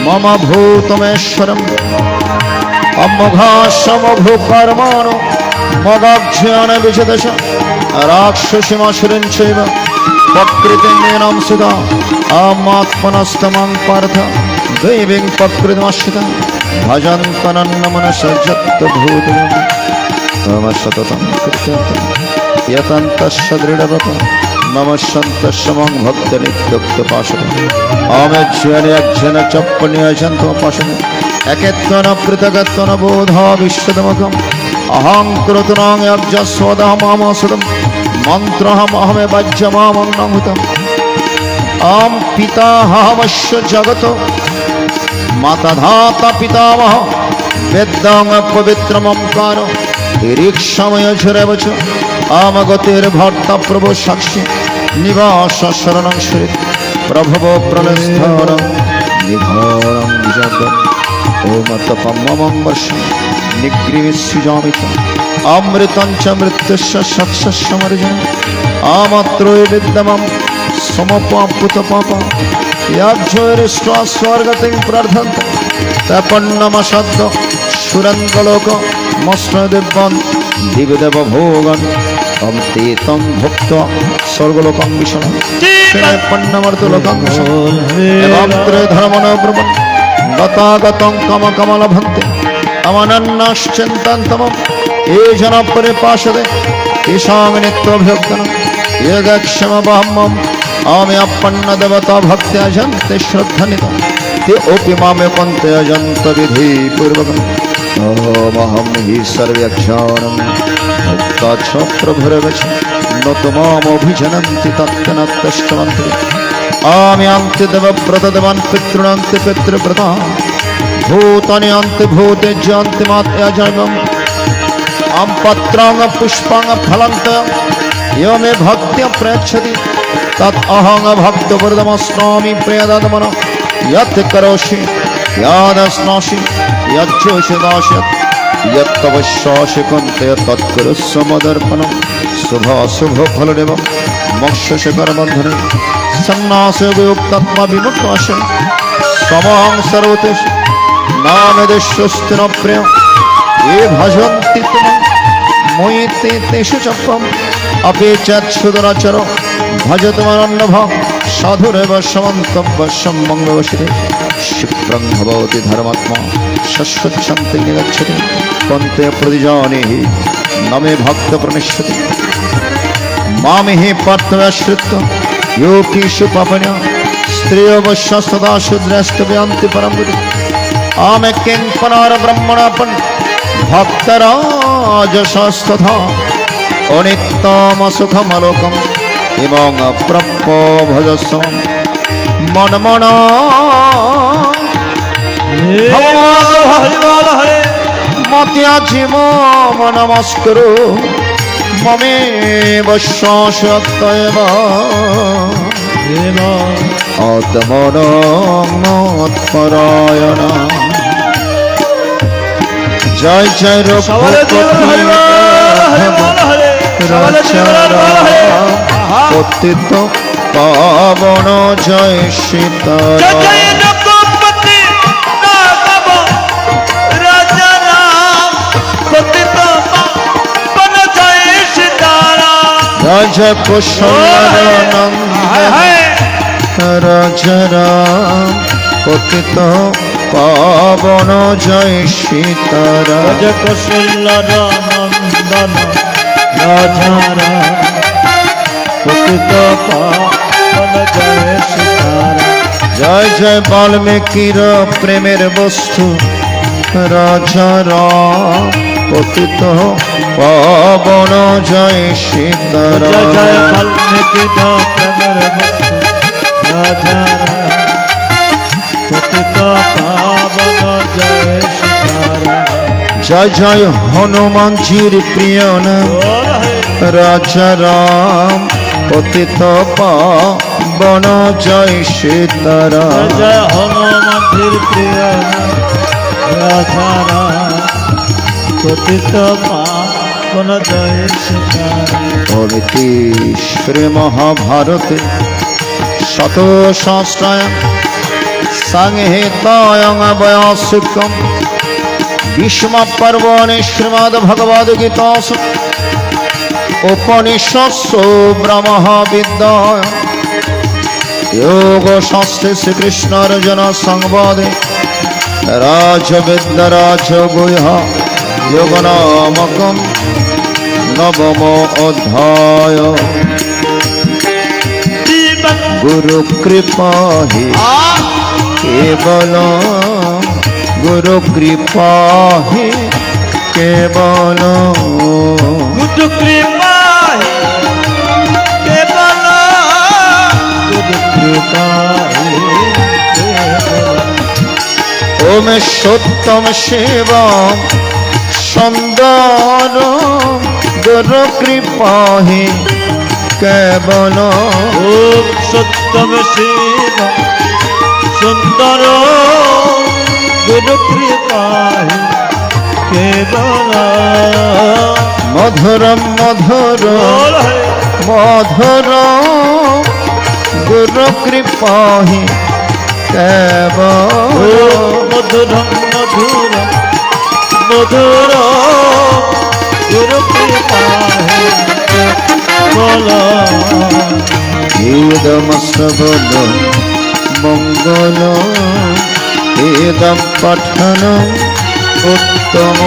মম ভূতমেশ্বরম অমঘাসমভূ কর্মাণো মগাজ্ঞান বিচদশ রাক্ষসীমাসুরিং চৈব প্রকৃতিং মেনং সুধা আমাত্মনস্তমং পার্থ দৈবীং প্রকৃতিমাশ্রিতা ভজন্তনন্নমনসজ্জত্ভূতং মম সততং কীর্তয়ন্तं यतन्तस्य दृढव्रत मम सन्तस्य मम भक्तनित्युक्तपाशः आमेज्यन चप्पनियजन्तोपाशः एकेत्वन पृथगत्वन बोधा विश्वदमकम् अहं कृतनां यज्ञस्वदहमामसुदं मन्त्रहमहमे वज्रमामन्नहुतम् आं पिताहमस्य जगतो माता धाता पितामह वेदांग पवित्रमंकार ऋक्षमय झुरवच आमगतिर्भर्ता प्रभु साक्षी निवास शरणं श्री प्रभवो प्रणस्थान निधानं जगन् ओम तपममं वर्षं निग्रीविस्सुजामि च अमृतं च मृत्युस्य सत्समर्जन आमत्रोय विद्यमं समपापुतपाप याज्ञोरिष्ट्वा स्वर्गतिं प्रार्थन्ते तपन्नमशब्द सुरङ्गलोक मस्मदिव्यं दिव्यदेव भोगन् तं ते तं भुक्त्वा स्वर्गलोकं विशनं पन्नमर्तलोकं विशनं एवं त्रिधर्मनो ब्रह्मन् गतागतं कमकमलभन्ते अमनन्नाश्चिन्तन्तमं ये जनपरिपाशते तेषां नित्योऽभ्यक्तनं ये गच्छमवहमम् आमे अपन्नदेवता भक्त्या जन्ते श्रद्धनिता ते ओपि मामेकन्ते अजन्त विधिपूर्वकम् अहं हि सर्वज्ञानं मुक्ता च प्रभुर्गच्छ न तु मामभिजनन्ति तत्तनत्तश्चमन्ति आमे अन्त्यदेव व्रतदेवान् पितॄणान्ति पितृव्रता भूतानि अन्त्यभूते जन्तिमात्या जैवम् आं पत्रां पुष्पां फलन्त यो मे भक्त्या प्रयच्छति तत् अहं भक्तवृदमस्नामि प्रियदमन यत् करोषि यदस्नासि यज्जोषदास्यत् यत्तवश्यासि कन्ते तत्कुरुष्व मदर्पणं शुभाशुभफलदेवं मोक्षस्य करबन्धने सन्नासे वियुक्तात्मा विमुक्ताश समं सर्वतेषु नामदेशस्ति न प्रिय ये भजन्ति त्वं मयि ते तेषु चपम् अपि चक्षुदराचर भजतमनन्नभाव साधुरेव समन्तव्यं मङ्गलवशिते क्षिप्रं भवति धर्मात्मा शश्वच्छन्ति निगच्छति कन्ते प्रतिजानीहि न मे भक्तप्रणश्यति मामिहि पार्थव्याश्रित्य योगीषु पापन्य स्त्रियवश्य सदा शूद्रस्तव्यान्ति परं बुद्धि आमे किं पुनर्ब्रह्मणापन् भक्तराजसस्तथा अनित्यमसुखमलोकम् इमं अप्राप्य भजस्व मनमना मत्याजि मम नमस्कुरु ममेव शाश्वतैव आत्मनं मत्परायण जय जय पतित पावन जय सीताराम जय जय कुशलनंदन राजा राम पतित पावन जय सीताराम जय कुशलनंदन राजा राम पतित पावन जय सीताराम जय जय वाल्मीकिर प्रेमेर वस्तु राजा राम पतित पावन जय सीताराम जय जय वाल्मीकिर प्रेमेर वस्तु राजा राम জয় জয় হনুমানজির প্রিয় নাম রাজা রাম পতিত পাবন জয় সীতারাম। জয় হনুমন্দির প্রিয় রাধা রাম পতিত পাবন জয় সীতারাম। অমিতি শ্রী মহাভারতে শত সহস্রায় সংহিতায়ং বয়াসুকম ভীষ্ম পর্বণে শ্রীমদ্ ভগবদ গীতাসু উপনিষৎসু ব্রহ্ম বিদ্যায় যোগ শাস্ত্রে শ্রীকৃষ্ণ অর্জুন সংবাদে রাজবিদ্যা রাজগুহ্য যোগ নামকম নবম অধ্যায়। গুরু কৃপা হে কেবল গুরু কৃপা হে কেবল গুরু কৃপা কেবল গুরু কৃপা ওম সত্যম শিবম সুন্দর গুরু কৃপা হে কেবল ওম সত্যম শিব সুন্দর গুরু কৃপা কেবল মধুরম মধুর মধুর গুরু কৃপা হে কেবল মধুর মধুর মধুর গুরু কৃপা কেবল ইদমশ্রবণ মঙ্গল ইদম পঠন উত্তম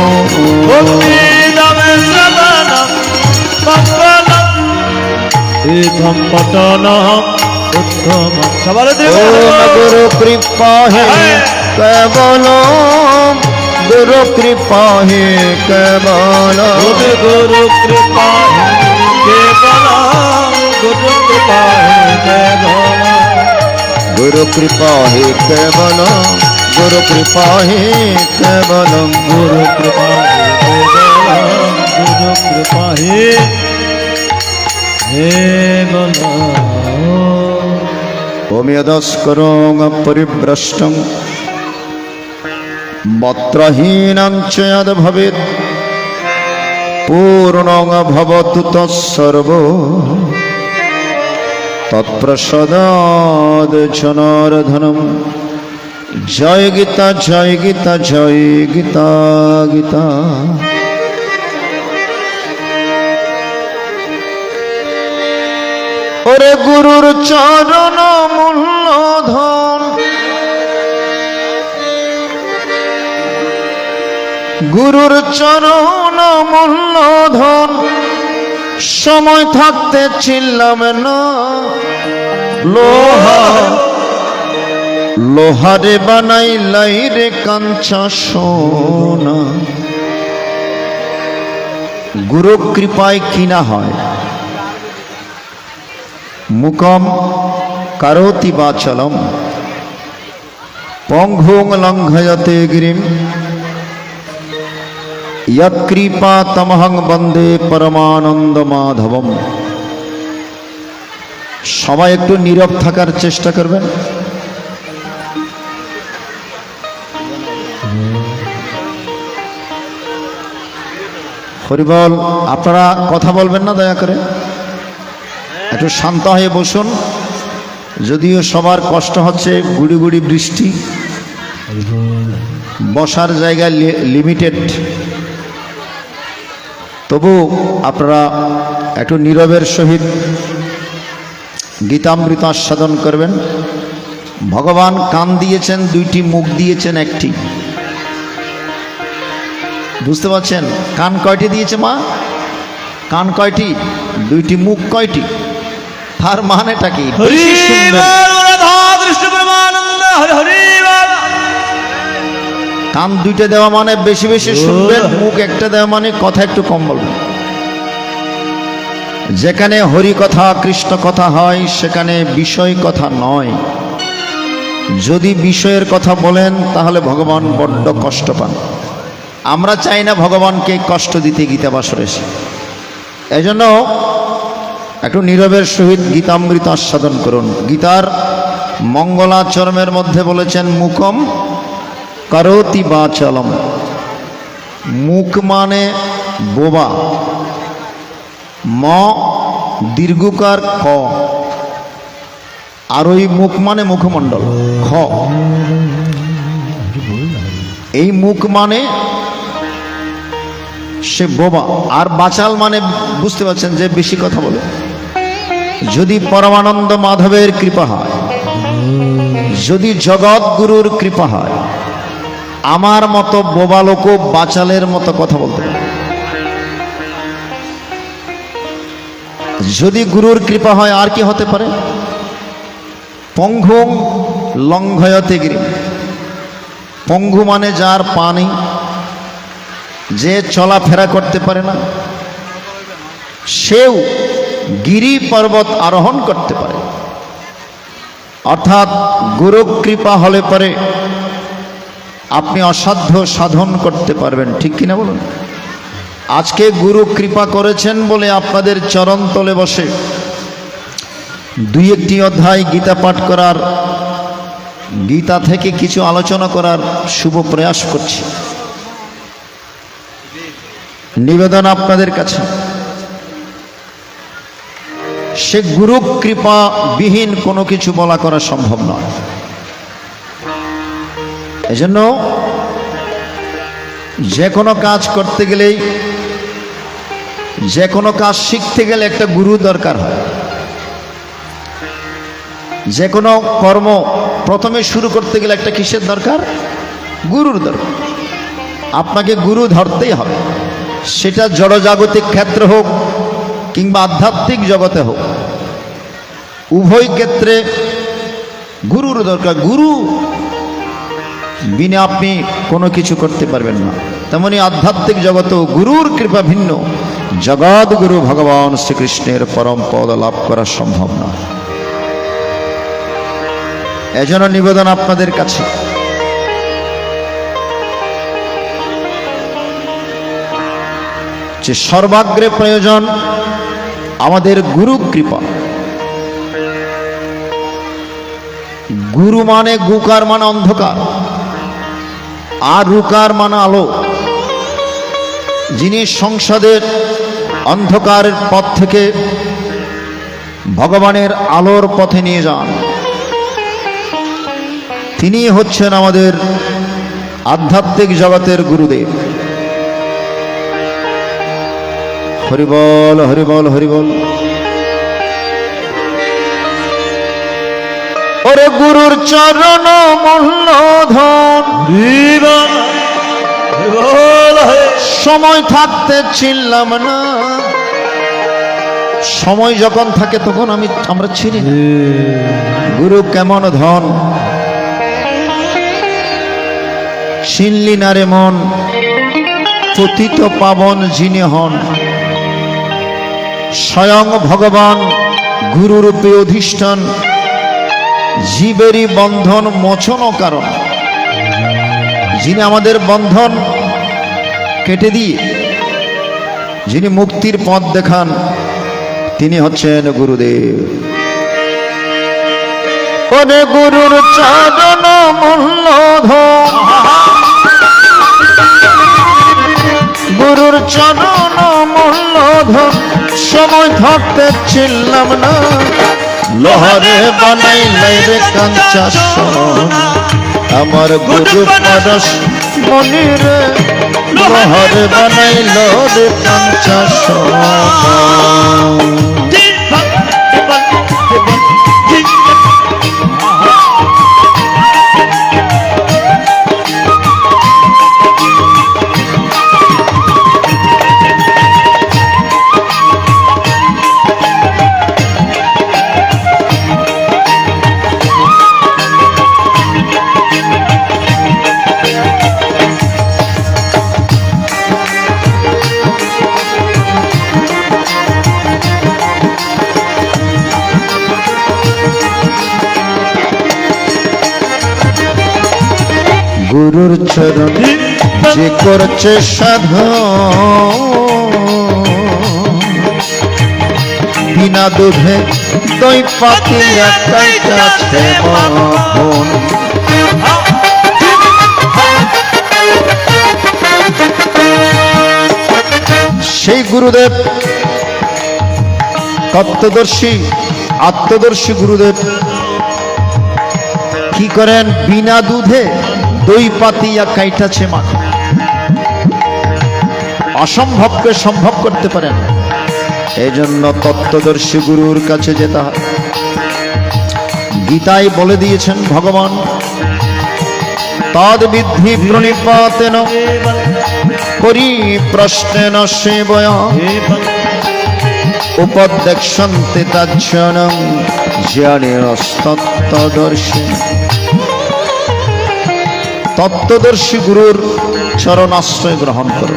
ইদম পঠন উত্তম। সবার গুরু কৃপা হে কেবল গুরু কৃপা হে কেবল গুরু কৃপা কেবল গুরু কৃপা কেবল গুরু কৃপা হে কেবল গুরু কৃপা হে কেবল গুরু কৃপা গুরু কৃপা কেবল। ওমিয়দস্করং পরিভ্রষ্টং মত্রহীনং চ যদ ভবেৎ পূর্ণং ভবতু তৎসর্ব তৎপ্রসাদাদ জনার্দনম। জয় গীতা জয় গীতা জয় গীতা গীতা। ওরে গুরুর চরণ মূল্যধন গুরুর চরণ মূল্যধন সময় থাকতে ছিলাম না লোহা লোহারে বানাই লাইরে কাঞ্চা সোনা। গুরু কৃপায় কিনা হয় মুকম কারোতি বাচলম পঙ্গুং লঙ্ঘয়তে গিরিম ইয়ৎকৃপা তমহং বন্দে পরমানন্দ মাধবম। সবাই একটু নীরব থাকার চেষ্টা করবেন। হরিবল, আপনারা কথা বলবেন না দয়া করে, একটু শান্ত হয়ে বসুন। যদিও সবার কষ্ট হচ্ছে, গুড়ি গুড়ি বৃষ্টি, বসার জায়গা লিমিটেড, তবু আপনারা একটু নীরবের সহিত গীতামৃত আস্বাদন করবেন। ভগবান কান দিয়েছেন দুইটি, মুখ দিয়েছেন একটি। বুঝতে পারছেন কান কয়টি দিয়েছে মা? কান কয়টি? দুইটি। মুখ কয়টি? তার মানেটা কি? কান দুইটা দেওয়া মানে বেশি বেশি শুনবেন, মুখ একটা দেওয়া মানে কথা একটু কম বলবেন। যেখানে হরি কথা কৃষ্ণ কথা হয় সেখানে বিষয় কথা নয়। যদি বিষয়ের কথা বলেন তাহলে ভগবান বড্ড কষ্ট পান। আমরা চাই না ভগবানকে কষ্ট দিতে গীতা বাসরে এসে। এজন্য একটু নীরবের সহিত গীতামৃত আস্বাদন করুন। গীতার মঙ্গলাচরণের মধ্যে বলেছেন মুখম করোতি বাচালম। মুখ মানে বোবা, ম দীর্ঘকার ক, আর ওই মুখ মানে মুখমণ্ডল খ। এই মুখ মানে সে বোবা, আর বাচাল মানে বুঝতে পারছেন যে বেশি কথা বলে। যদি পরমানন্দ মাধবের কৃপা হয়, যদি জগৎ গুরুর কৃপা হয়, আমার মতো বোবা লোকও বাচালের মতো কথা বলতে পারে। যদি গুরুর কৃপা হয় আর কি হতে পারে? পঙ্গুং লঙ্ঘয়তে গিরি। পঙ্গু মানে যার পা নেই, যে চলাফেরা করতে পারে না, সেও গিরি পর্বত আরোহণ করতে পারে। অর্থাৎ গুরু কৃপা হলে পরে আপনি অসাধ্য সাধন করতে পারবেন, ঠিক কিনা বলুন? আজকে গুরু কৃপা করেছেন বলে আপনাদের চরণ তলে বসে দুই একটি অধ্যায় গীতা পাঠ করার, গীতা থেকে কিছু আলোচনা করার শুভ প্রয়াস করছি। নিবেদন আপনাদের কাছে, সে গুরু কৃপা বিহীন কোনো কিছু বলা করা সম্ভব নয়। এজন্য যে কোনো কাজ করতে গেলেই, যে কোনো কাজ শিখতে গেলে একটা গুরু দরকার হয়। যে কোনো কর্ম প্রথমে শুরু করতে গেলে একটা কিসের দরকার? গুরুর দরকার। আপনাকে গুরু ধরতেই হবে, সেটা জড়জাগতিক ক্ষেত্র হোক কিংবা আধ্যাত্মিক জগতে হোক, উভয় ক্ষেত্রে গুরুর দরকার। গুরু বিনা আপনি কোনো কিছু করতে পারবেন না। তেমনি আধ্যাত্মিক জগতেও গুরুর কৃপা ভিন্ন জগৎ গুরু ভগবান শ্রীকৃষ্ণের পরম পদ লাভ করা সম্ভব না। এজন্য নিবেদন আপনাদের কাছে, যে সর্বাগ্রে প্রয়োজন আমাদের গুরু কৃপা। গুরু মানে গুকার মানে অন্ধকার, আর রুকার মানে আলো। যিনি সংসারের অন্ধকারের পথ থেকে ভগবানের আলোর পথে নিয়ে যান, তিনি হচ্ছেন আমাদের আধ্যাত্মিক জগতের গুরুদেব। হরিবল হরিবল হরিবল। ওরে গুরুর চরণ মূল্যধন, সময় থাকতে ছিলাম না। সময় যখন থাকে তখন আমরা ছিলি না। গুরু কেমন ধন, চিনলি না রে মন, পতিত পাবন যিনি হন। স্বয়ং ভগবান গুরুরূপে অধিষ্ঠান, জীবেরই বন্ধন মোচন কারণ। যিনি আমাদের বন্ধন কেটে দিয়ে যিনি মুক্তির পথ দেখান, তিনি হচ্ছেন গুরুদেব। ওরে গুরুর চরণ মূল্যধন, গুরুর চরণ মূল্যধন, সময় থাকতে ছিলাম না। লোহারে বানাইলাই রে কাঞ্চা সোনা, আমার গুরু পরশ মনিরে। লোহারে বানাইল রে কাঞ্চা সোনা। গুরুর চরণ যে করছে সাধন বিনা দুধে দই পাতিয়া কাইটাছে মাখন। সেই গুরুদেব তত্ত্বদর্শী আত্মদর্শী গুরুদেব কি করেন? বিনা দুধে দই পাতিয়া কাইটাছে মাখন। অসম্ভবকে সম্ভব করতে পারেন, এই জন্য তত্ত্বদর্শী গুরুর কাছে যেতে হয়। গীতায় বলে দিয়েছেন ভগবান, তদ বিদ্ধি প্রণিপাতেন পরিপ্রশ্নেন সেবয়া উপদেক্ষন্তে তজ্জনং জ্ঞানেরস্তত্ত্বদর্শী। তত্ত্বদর্শী গুরুর চরণাশ্রয় গ্রহণ করো,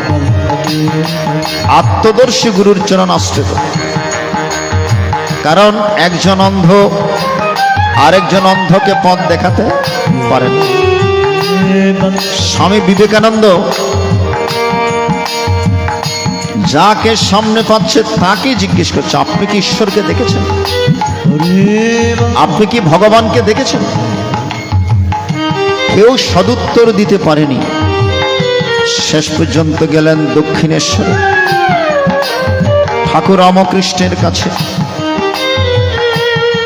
আত্মদর্শী গুরুর চরণাশ্রয় করো। কারণ একজন অন্ধ আরেকজন অন্ধকে পথ দেখাতে পারেন। স্বামী বিবেকানন্দ যাকে সামনে পাচ্ছে তাকে জিজ্ঞেস করছে, আপনি কি ঈশ্বরকে দেখেছেন? আপনি কি ভগবানকে দেখেছেন? কেউ সদুত্তর দিতে পারেনি। শেষ পর্যন্ত গেলেন দক্ষিণেশ্বরে ঠাকুর রামকৃষ্ণের কাছে।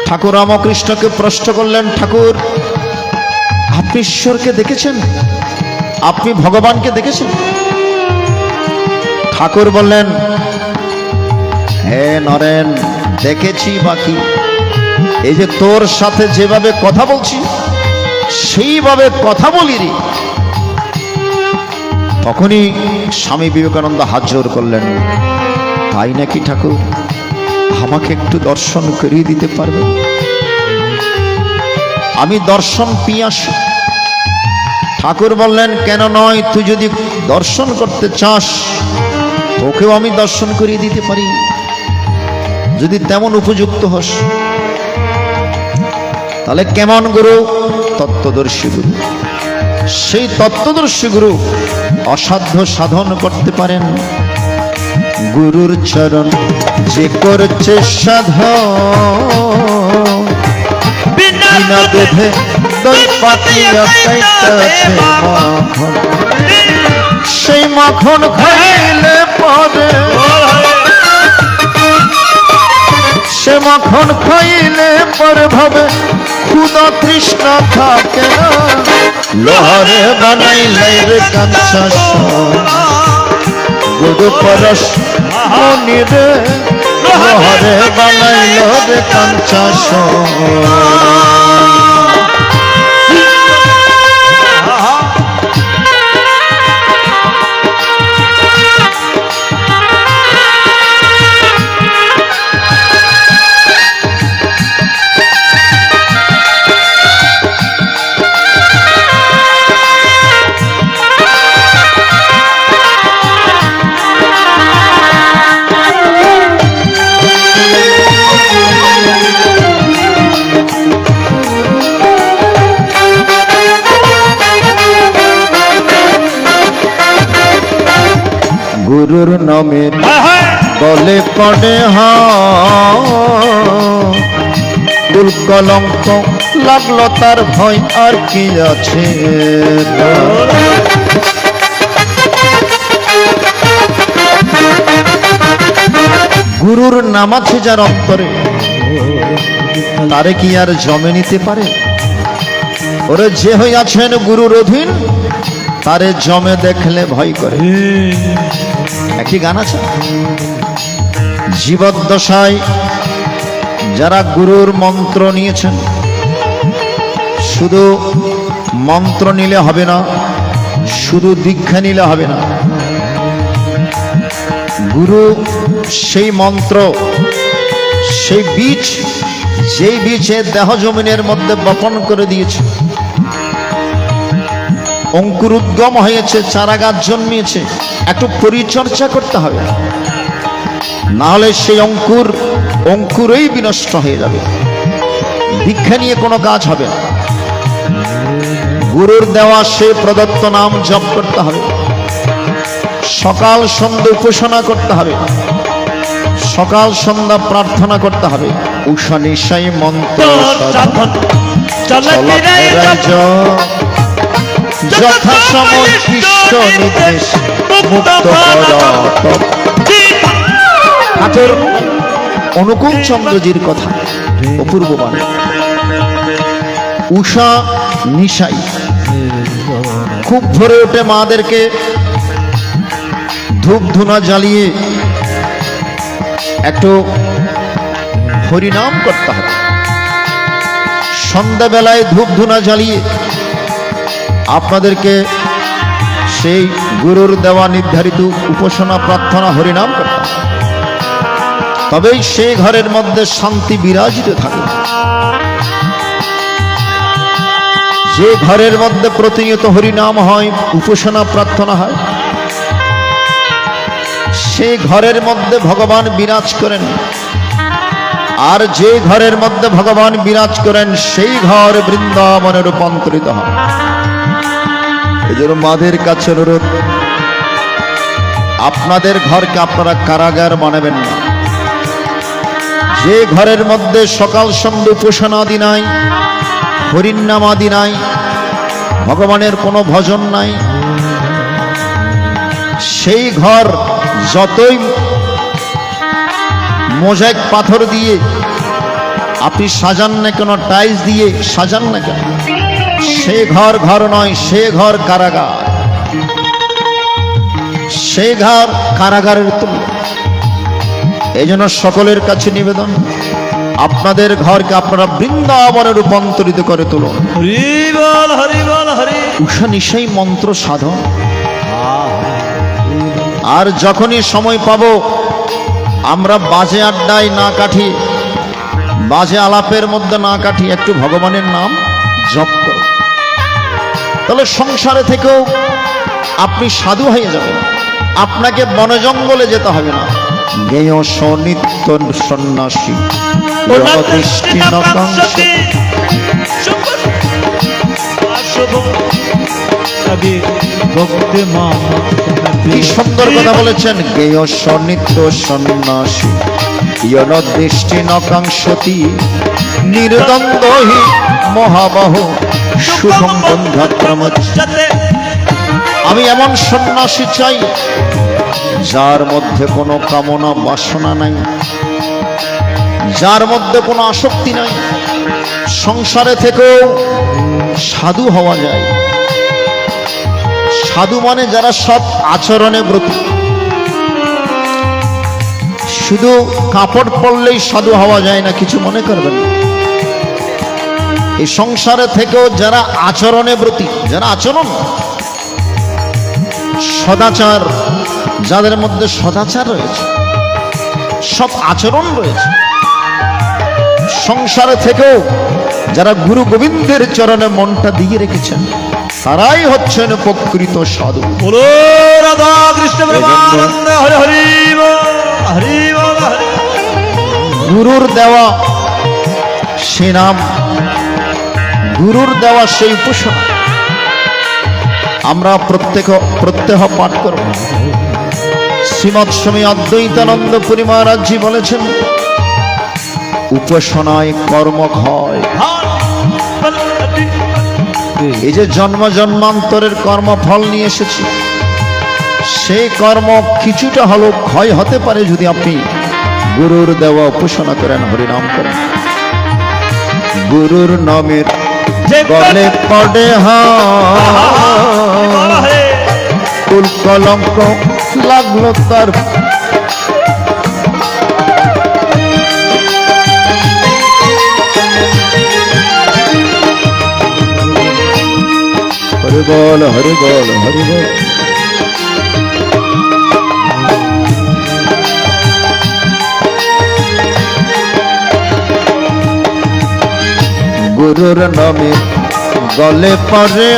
ঠাকুর রামকৃষ্ণকে প্রশ্ন করলেন, ঠাকুর আপনি ঈশ্বরকে দেখেছেন? আপনি ভগবানকে দেখেছেন? ঠাকুর বললেন, হে নরেন, দেখেছি বাকি, এই যে তোর সাথে যেভাবে কথা বলছি সেইভাবে কথা বলিনি। তখনই স্বামী বিবেকানন্দ হাত জোর করলেন, তাই নাকি ঠাকুর? আমাকে একটু দর্শন করিয়ে দিতে পারবে? আমি দর্শন পিয়াসী। ঠাকুর বললেন, কেন নয়, তুই যদি দর্শন করতে চাস তোকেও আমি দর্শন করিয়ে দিতে পারি, যদি তেমন উপযুক্ত হস। তাহলে কেমন গুরু? তত্ত্বদর্শী গুরু। সেই তত্ত্বদর্শী গুরু অসাধ্য সাধন করতে পারেন। গুরুর চরণ যে করছে সাধন বিনা দুধে দই পাতিয়া কাইটাছে মাখন। সেই মাখন খাইলে পরে, সে মাখন খাইলে পরে ভাবে ক্ষুধা তৃষ্ণা থাকে না। লোহারে বানাইলে রে কাঞ্চা গুরু পরশ মনিরে, লোহারে বানাইল রে কাঞ্চা গুরুর নামের বলে পড়ে কুল কলঙ্ক লাগলো তার ভয় আর কি আছে। গুরুর নাম আছে যার অন্তরে, তারে কি আর জমে নিতে পারে? ওরে যে হইয়াছেন গুরুর অধীন, তারে জমে দেখলে ভয় করে। একটি গান আছে, জীবদ্দশায় যারা গুরুর মন্ত্র নিয়েছেন, শুধু মন্ত্র নিলে হবে না, শুধু দীক্ষা নিলে হবে না। গুরু সেই মন্ত্র, সেই বীজ, যেই বীজে দেহ জমিনের মধ্যে বপন করে দিয়েছে, অঙ্কুর উদ্গম হয়েছে, চারা গাছ জন্মিয়েছে, একটু পরিচর্যা করতে হবে, না হলে সেই অঙ্কুরেই বিনষ্ট হয়ে যাবে। দীক্ষা নিয়ে কোনো কাজ হবে না। গুরুর দেওয়া সে প্রদত্ত নাম জপ করতে হবে। সকাল সন্ধ্যা উপাসনা করতে হবে, সকাল সন্ধ্যা প্রার্থনা করতে হবে। উষা নিশাই মন্ত্র সাধন চলে ফিরে যথা সময় কৃষ্ণ নির্দেশ মুক্ত কর। হাতের অনুকূল চন্দ্রজির কথা অপূর্ব বাণী। উষা নিশাই খুব ভোরে উঠে মাদেরকে ধূপ ধুনা জ্বালিয়ে একটু হরিনাম করতে হবে। সন্ধ্যাবেলায় ধূপ ধুনা জ্বালিয়ে আপনাদেরকে সেই গুরুর দেওয়া নির্ধারিত উপাসনা প্রার্থনা হরিনাম করতে হবে। তবেই সেই ঘরের মধ্যে শান্তি বিরাজিত থাকে। যে ঘরের মধ্যে প্রতিনিয়ত হরিনাম হয়, উপাসনা প্রার্থনা হয়, সেই ঘরের মধ্যে ভগবান বিরাজ করেন। আর যে ঘরের মধ্যে ভগবান বিরাজ করেন সেই ঘর বৃন্দাবনে রূপান্তরিত হয়। এই জন্য মাদের কাছে অনুরোধ, আপনাদের ঘরকে আপনারা কারাগার বানাবেন না। যে ঘরের মধ্যে সকাল সন্ধ্যা উপাসনাদি নাই, হরিনামাদি নাই, ভগবানের কোনো ভজন নাই, সেই ঘর যতই মোজাইক পাথর দিয়ে আপনি সাজান না কেন, টাইলস দিয়ে সাজান না কেন, সে ঘর ঘর নয়, সে ঘর কারাগার। সে ঘর কারাগারের তুল্য। এই জন্য সকলের কাছে নিবেদন, আপনাদের ঘরকে আপনারা বৃন্দাবনে রূপান্তরিত করে তুলুন। হরি বল হরি বল হরি। উষা নিশাই মন্ত্র সাধন। আর যখনই সময় পাবো আমরা বাজে আড্ডায় না কাটি, বাজে আলাপের মধ্যে না কাটি, একটু ভগবানের নাম জপ করো। তাহলে সংসারে থেকেও আপনি সাধু হয়ে যাবেন। আপনাকে বনে জঙ্গলে যেতে হবে না। জ্ঞেয় সনিত্য সন্ন্যাসী দৃষ্টি নকাংশে। কি সুন্দর কথা বলেছেন, জ্ঞেয় সনিত্য সন্ন্যাসী দৃষ্টি নকাংশতি নির্দ্বন্দ্বহি মহাবাহ শুভং বন্ধাত্রমচ্যতে। আমি এমন সন্ন্যাসী চাই যার মধ্যে কোনো কামনা বাসনা নাই, যার মধ্যে কোনো আসক্তি নাই। সংসারে থেকেও সাধু হওয়া যায়। সাধু মানে যারা সব আচরণে ব্রতী। শুধু কাপড় পরলেই সাধু হওয়া যায় না, কিছু মনে করবেন না। এই সংসারে থেকেও যারা আচরণে ব্রতী, যারা আচরণ সদাচার, যাদের মধ্যে সদাচার রয়েছে, সব আচরণ রয়েছে, সংসারে থেকেও যারা গুরু গোবিন্দের চরণে মনটা দিয়ে রেখেছেন, তারাই হচ্ছেন প্রকৃত সাধু। বলো রাধা কৃষ্ণ প্রেমানন্দ হরি হরি বল হরি বল হরি। গুরুর দেওয়া সে নাম, গুরুর দেওয়া সেই উপাসনা আমরা প্রত্যহ পাঠ করব। শ্রীমৎ স্বামী অদ্বৈতানন্দ পুরী মহারাজজি বলেছেন, উপাসনায় কর্ম ক্ষয়। এই যে জন্ম জন্মান্তরের কর্মফল নিয়ে এসেছি, সেই কর্ম কিছুটা হলেও ক্ষয় হতে পারে যদি আপনি গুরুর দেওয়া উপাসনা করেন, হরিনাম করেন। গুরুর নামের গলে পড়ে কুল কলঙ্ক লাগলো তার। হরি বল হরি বল হরি বল। গুরুর নামে গলে পরে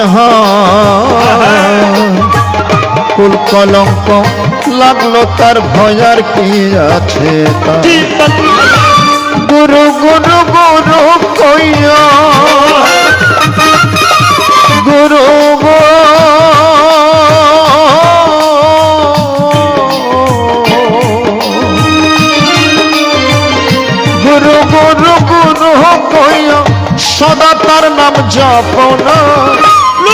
কুল কলঙ্ক লাগলো তার, ভয়ার কি আছে তার। গুরু গুরু গুরু কইয়া গুরু আপনা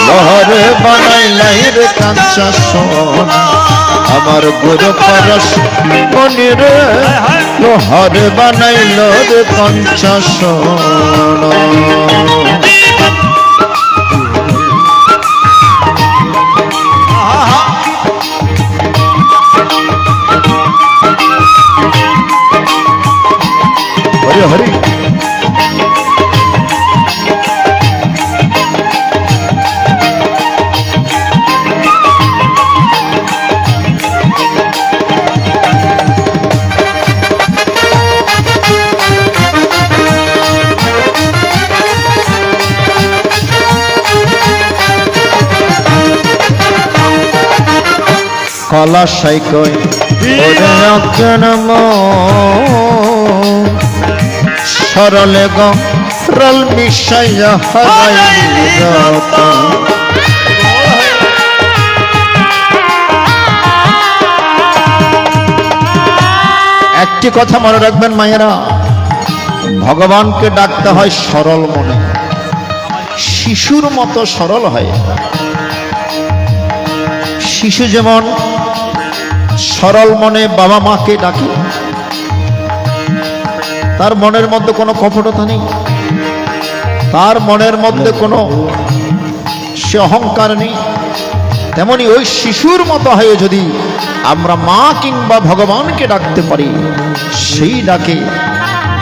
লহরে বানাইলাই রে কাঞ্চা সোনা আমার গুরু পরশ মনিরে লহরে বানাইল রে কাঞ্চা সোনা হরি হরি কলা সাইকয় ওরে অজ্ঞান সরলে গরল মিশাইয়া হারাই রতন একটি কথা মনে রাখবেন মায়েরা ভগবানকে ডাকতে হয় সরল মনে শিশুর মতো সরল হয় শিশু যেমন সরল মনে বাবা মাকে ডাকে তার মনের মধ্যে কোনো কপটতা নেই তার মনের মধ্যে কোনো সে অহংকার নেই তেমনি ওই শিশুর মতো হয়ে যদি আমরা মা কিংবা ভগবানকে ডাকতে পারি সেই ডাকে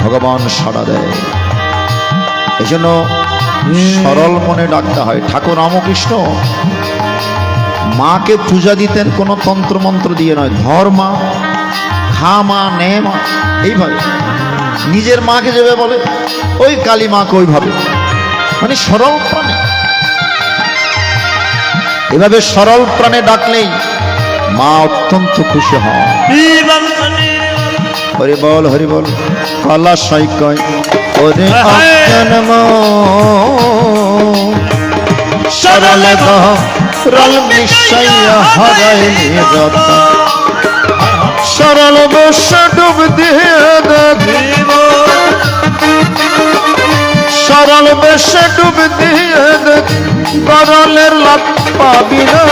ভগবান সাড়া দেয় এজন্য সরল মনে ডাকতে হয় ঠাকুর রামকৃষ্ণ মাকে পূজা দিতেন কোনো তন্ত্রমন্ত্র দিয়ে নয় ধর্মা খা মা নে মা এইভাবে নিজের মাকে যেভাবে বলে ওই কালী মাকে ওইভাবে মানে সরল প্রাণে এভাবে সরল প্রাণে ডাকলেই মা অত্যন্ত খুশি হয় হরি বল কলা সাইকয় ওরে অজ্ঞান সরল রল মিশাইয়া হারাইলি রতন সরল বস ডুব দিয়ে দেব সরল বেশ ডুব দিয়ে দেব গরলের লাভ পাবি না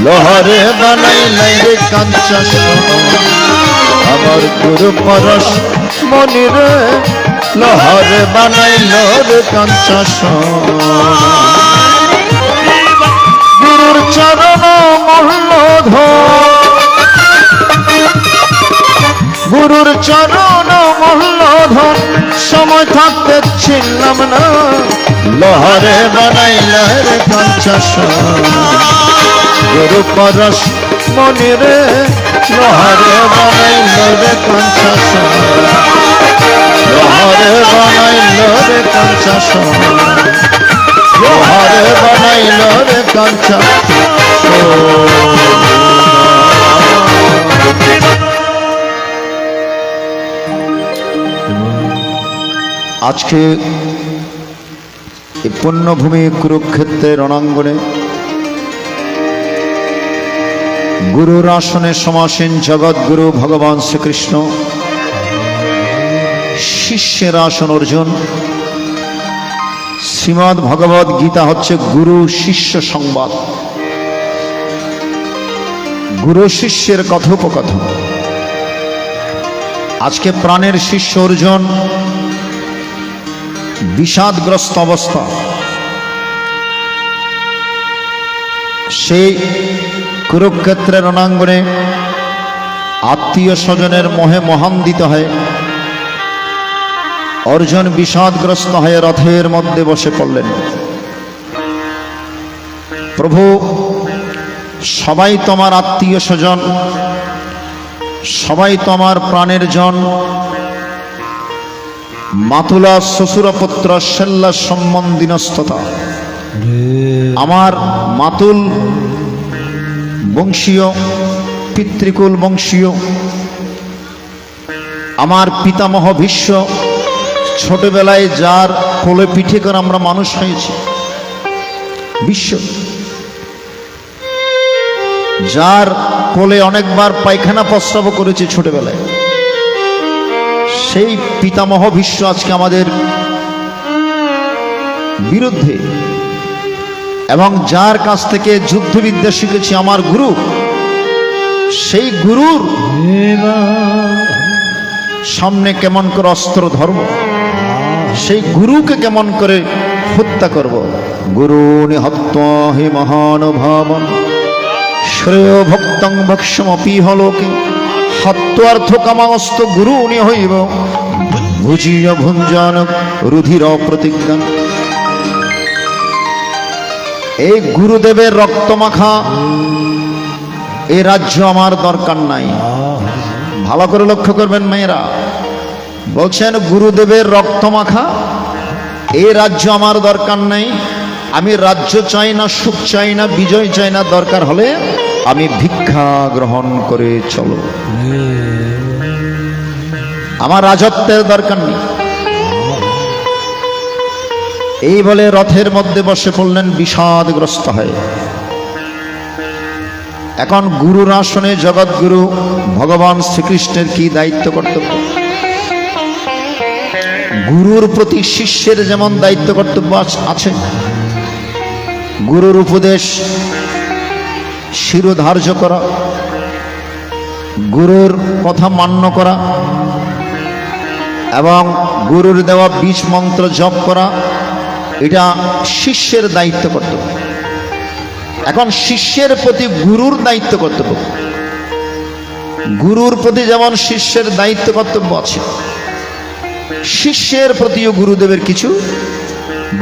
লোহরে বানাইলাই রে কাঞ্চা সোনা আমার গুরু পরশ মনিরে লোহরে বানাইল রে কাঞ্চা সোনা গুরুর চরণ মহল গুরুর চরণ মহল ধন সময় থাকতে ছিলাম না লোহরে বানাইল রে কাঞ্চা সোনা গুরু পরশ মনিরে লোহরে বানাইল রে কাঞ্চা সোনা লোহরে বানাইল রে কাঞ্চা সোনা লোহরে বানাইল রে কাঞ্চা আজকে এই পুণ্যভূমি কুরুক্ষেত্রের রণাঙ্গনে গুরুর আসনে সমাসীন জগৎগুরু ভগবান শ্রীকৃষ্ণ শিষ্যের আসন অর্জুন শ্রীমদ্ ভগবদ গীতা হচ্ছে গুরু শিষ্য সংবাদ গুরু শিষ্যের কথোপকথন আজকে প্রাণের শিষ্য অর্জুন বিষাদগ্রস্ত অবস্থা সেই কুরুক্ষেত্রের রণাঙ্গনে আত্মীয় স্বজনের মোহে মহান্বিত হয় অর্জুন বিষাদগ্রস্ত হয়ে রথের মধ্যে বসে পড়লেন প্রভু সবাই তোমার আত্মীয় স্বজন সবাই তোমার প্রাণের জন মাতুলা শ্বশুরপুত্র সেল্লা সম্বন্ধীনস্থতা আমার মাতুল বংশীয় পিতৃকুল বংশীয় আমার পিতামহ ভীষ্ম ছোটবেলায় যার কোলে পিঠে করে আমরা মানুষ হয়েছি বিশ্ব যার কোলে অনেকবার পায়খানা প্রস্রাব করেছি ছোটবেলায় সেই পিতামহ ভীষ্ম আজকে আমাদের বিরুদ্ধে, এবং যার কাছ থেকে যুদ্ধবিদ্যা শিখেছি আমার গুরু, সেই গুরুর সামনে কেমন করে অস্ত্র ধরব, সেই গুরুকে কেমন করে হত্যা করব। গুরু নিহত্বা হি মহানুভাবন শ্রেয় ভক্তং ভক্ষ্যমপি হলোকে হত্যার্থ কামাস্ত গুরু হইব ভুজিয় ভুঞ্জন রুধির প্রতিজ্ঞান। এই গুরুদেবের রক্তমাখা এই রাজ্য আমার দরকার নাই। ভালো করে লক্ষ্য করবেন মেয়েরা, বলছেন গুরুদেবের রক্তমাখা এই রাজ্য আমার দরকার নাই। আমি রাজ্য চাই না, সুখ চাই না, বিজয় চাই না, দরকার হলে আমি ভিক্ষা গ্রহণ করে চলো, আমার রাজত্বের দরকার নেই। এই বলে রথের মধ্যে বসে পড়লেন বিষাদগ্রস্ত হয়ে। এখন গুরুর আসনে জগৎগুরু ভগবান শ্রীকৃষ্ণের কি দায়িত্ব কর্তব্য? গুরুর প্রতি শিষ্যের যেমন দায়িত্ব কর্তব্য আছে, গুরুর উপদেশ শিরোধার্য করা, গুরুর কথা মান্য করা এবং গুরুর দেওয়া বীজ মন্ত্র জপ করা, এটা শিষ্যের দায়িত্ব কর্তব্য। এখন শিষ্যের প্রতি গুরুর দায়িত্ব কর্তব্য, গুরুর প্রতি যেমন শিষ্যের দায়িত্ব কর্তব্য আছে, শিষ্যের প্রতিও গুরুদেবের কিছু